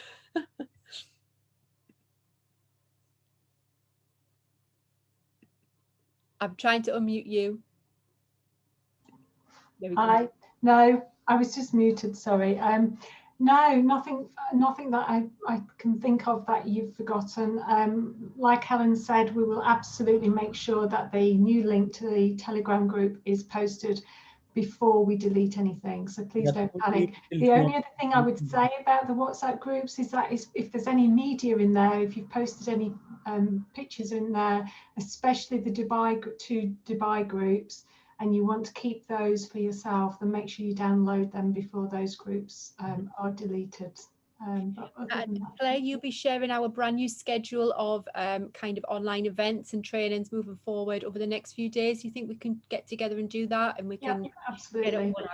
I'm trying to unmute you. There we go. No, I was just muted, sorry. No, nothing that I can think of that you've forgotten. Like Helen said, we will absolutely make sure that the new link to the Telegram group is posted before we delete anything, so please don't panic. The only other thing I would say about the WhatsApp groups is that if there's any media in there, if you've posted any pictures in there, especially the two Dubai groups, and you want to keep those for yourself, then make sure you download them before those groups are deleted. And Claire, you'll be sharing our brand new schedule of kind of online events and trainings moving forward over the next few days. You think we can get together and do that, and we can absolutely get it all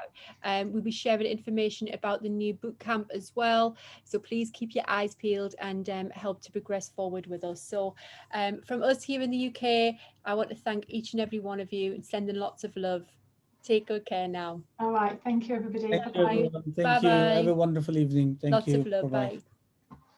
out? We'll be sharing information about the new boot camp as well. So please keep your eyes peeled and help to progress forward with us. So from us here in the UK, I want to thank each and every one of you and sending lots of love. Take good care now. All right. Thank you, everybody. Thank you, everyone. Thank you. Have a wonderful evening. Thank you. Lots of love. Bye-bye. Bye.